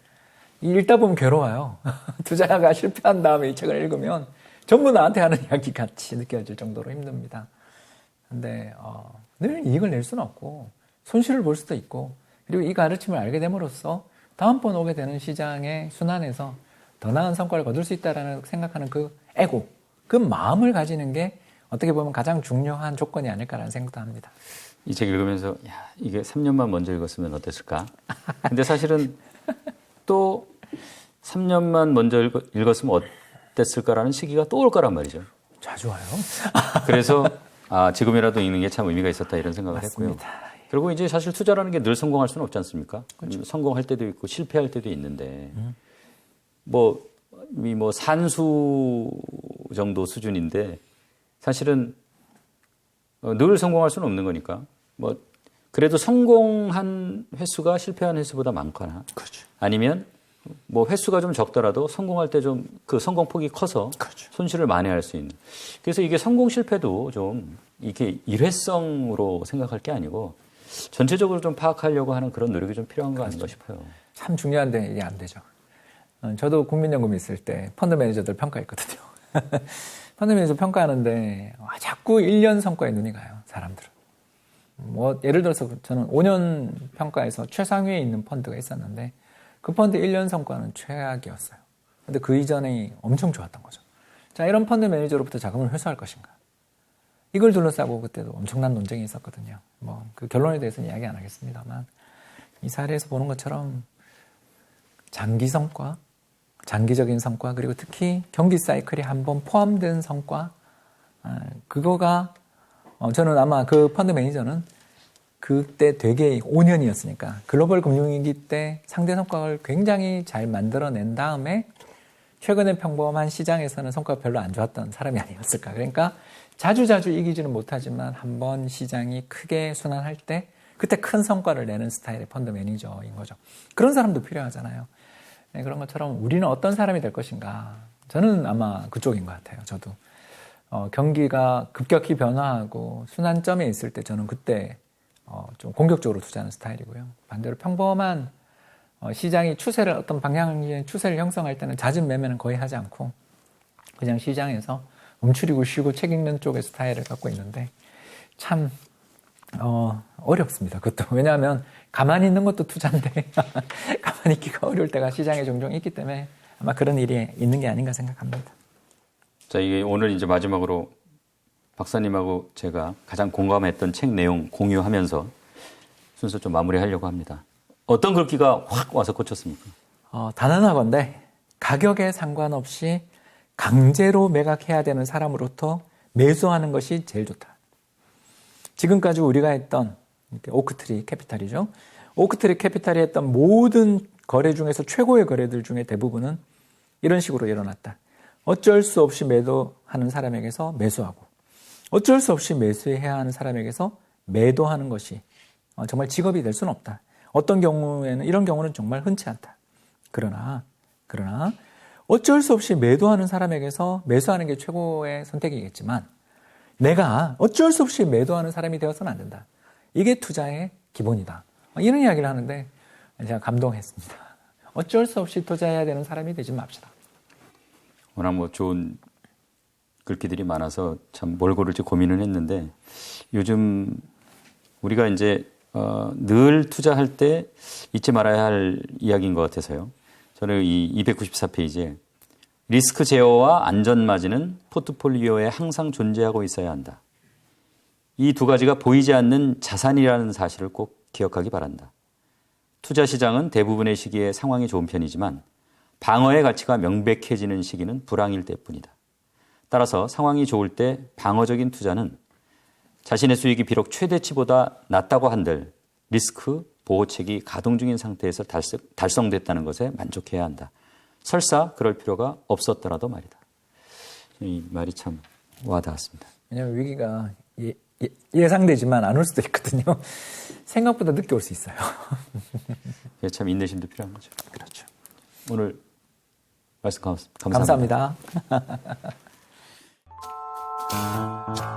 Speaker 2: 읽다 보면 괴로워요. 투자가 실패한 다음에 이 책을 읽으면 전부 나한테 하는 이야기 같이 느껴질 정도로 힘듭니다. 근데 늘 이익을 낼 수는 없고 손실을 볼 수도 있고 그리고 이 가르침을 알게 됨으로써 다음번 오게 되는 시장의 순환에서 더 나은 성과를 거둘 수 있다라는 생각하는 그 에고, 그 마음을 가지는 게 어떻게 보면 가장 중요한 조건이 아닐까라는 생각도 합니다.
Speaker 1: 이 책 읽으면서 야, 이게 3년만 먼저 읽었으면 어땠을까? 근데 사실은 또 3년만 먼저 읽었으면 어땠을까라는 시기가 또 올 거란 말이죠.
Speaker 2: 자주 와요.
Speaker 1: 그래서 지금이라도 읽는 게 참 의미가 있었다 이런 생각을
Speaker 2: 맞습니다.
Speaker 1: 했고요. 그리고 이제 사실 투자라는 게 늘 성공할 수는 없지 않습니까? 그렇죠. 성공할 때도 있고 실패할 때도 있는데 뭐 산수 정도 수준인데 사실은 늘 성공할 수는 없는 거니까 뭐 그래도 성공한 횟수가 실패한 횟수보다 많거나
Speaker 2: 그렇죠.
Speaker 1: 아니면 뭐 횟수가 좀 적더라도 성공할 때 좀 그 성공 폭이 커서
Speaker 2: 그렇죠.
Speaker 1: 손실을 만회할 수 있는. 그래서 이게 성공 실패도 좀 이게 일회성으로 생각할 게 아니고 전체적으로 좀 파악하려고 하는 그런 노력이 좀 필요한 거 아닌가 싶어요.
Speaker 2: 참 중요한데 이게 안 되죠. 저도 국민연금 있을 때 펀드 매니저들 평가했거든요. 펀드 매니저 평가하는데 자꾸 1년 성과에 눈이 가요. 사람들은. 뭐 예를 들어서 저는 5년 평가에서 최상위에 있는 펀드가 있었는데 그 펀드 1년 성과는 최악이었어요. 근데 그 이전에 엄청 좋았던 거죠. 자, 이런 펀드 매니저로부터 자금을 회수할 것인가? 이걸 둘러싸고 그때도 엄청난 논쟁이 있었거든요. 뭐 그 결론에 대해서는 이야기 안 하겠습니다만 이 사례에서 보는 것처럼 장기 성과, 장기적인 성과 그리고 특히 경기 사이클이 한번 포함된 성과 그거가 저는 아마 그 펀드 매니저는 그때 되게 5년이었으니까 글로벌 금융위기 때 상대 성과를 굉장히 잘 만들어낸 다음에 최근에 평범한 시장에서는 성과가 별로 안 좋았던 사람이 아니었을까. 그러니까 자주자주 이기지는 못하지만 한번 시장이 크게 순환할 때 그때 큰 성과를 내는 스타일의 펀드 매니저인 거죠. 그런 사람도 필요하잖아요. 네, 그런 것처럼 우리는 어떤 사람이 될 것인가. 저는 아마 그쪽인 것 같아요. 저도. 경기가 급격히 변화하고 순환점에 있을 때 저는 그때 좀 공격적으로 투자하는 스타일이고요. 반대로 평범한 시장이 추세를 어떤 방향의 추세를 형성할 때는 잦은 매매는 거의 하지 않고 그냥 시장에서 움츠리고 쉬고 책 읽는 쪽의 스타일을 갖고 있는데 참 어렵습니다. 그것도 왜냐하면 가만히 있는 것도 투자인데 가만히 있기가 어려울 때가 시장에 종종 있기 때문에 아마 그런 일이 있는 게 아닌가 생각합니다.
Speaker 1: 자, 이게 오늘 이제 마지막으로 박사님하고 제가 가장 공감했던 책 내용 공유하면서 순서 좀 마무리하려고 합니다. 어떤 글귀가 확 와서 꽂혔습니까?
Speaker 2: 단언하건대 가격에 상관없이 강제로 매각해야 되는 사람으로부터 매수하는 것이 제일 좋다. 지금까지 우리가 했던 오크트리 캐피탈이죠. 오크트리 캐피탈이 했던 모든 거래 중에서 최고의 거래들 중에 대부분은 이런 식으로 일어났다. 어쩔 수 없이 매도하는 사람에게서 매수하고 어쩔 수 없이 매수해야 하는 사람에게서 매도하는 것이 정말 직업이 될 수는 없다. 어떤 경우에는 이런 경우는 정말 흔치 않다. 그러나 어쩔 수 없이 매도하는 사람에게서 매수하는 게 최고의 선택이겠지만 내가 어쩔 수 없이 매도하는 사람이 되어서는 안 된다. 이게 투자의 기본이다. 이런 이야기를 하는데 제가 감동했습니다. 어쩔 수 없이 투자해야 되는 사람이 되지 맙시다.
Speaker 1: 워낙 뭐 좋은 글귀들이 많아서 참 뭘 고를지 고민을 했는데 요즘 우리가 이제 늘 투자할 때 잊지 말아야 할 이야기인 것 같아서요. 저는 이 294페이지에 리스크 제어와 안전 마진은 포트폴리오에 항상 존재하고 있어야 한다. 이 두 가지가 보이지 않는 자산이라는 사실을 꼭 기억하기 바란다. 투자 시장은 대부분의 시기에 상황이 좋은 편이지만 방어의 가치가 명백해지는 시기는 불황일 때뿐이다. 따라서 상황이 좋을 때 방어적인 투자는 자신의 수익이 비록 최대치보다 낮다고 한들 리스크 보호책이 가동 중인 상태에서 달성됐다는 것에 만족해야 한다. 설사 그럴 필요가 없었더라도 말이다. 이 말이 참 와닿았습니다.
Speaker 2: 왜냐하면 위기가 예상되지만 안 올 수도 있거든요. 생각보다 늦게 올 수 있어요.
Speaker 1: 참 인내심도 필요한 거죠.
Speaker 2: 그렇죠.
Speaker 1: 오늘 말씀 감사합니다.
Speaker 2: 감사합니다.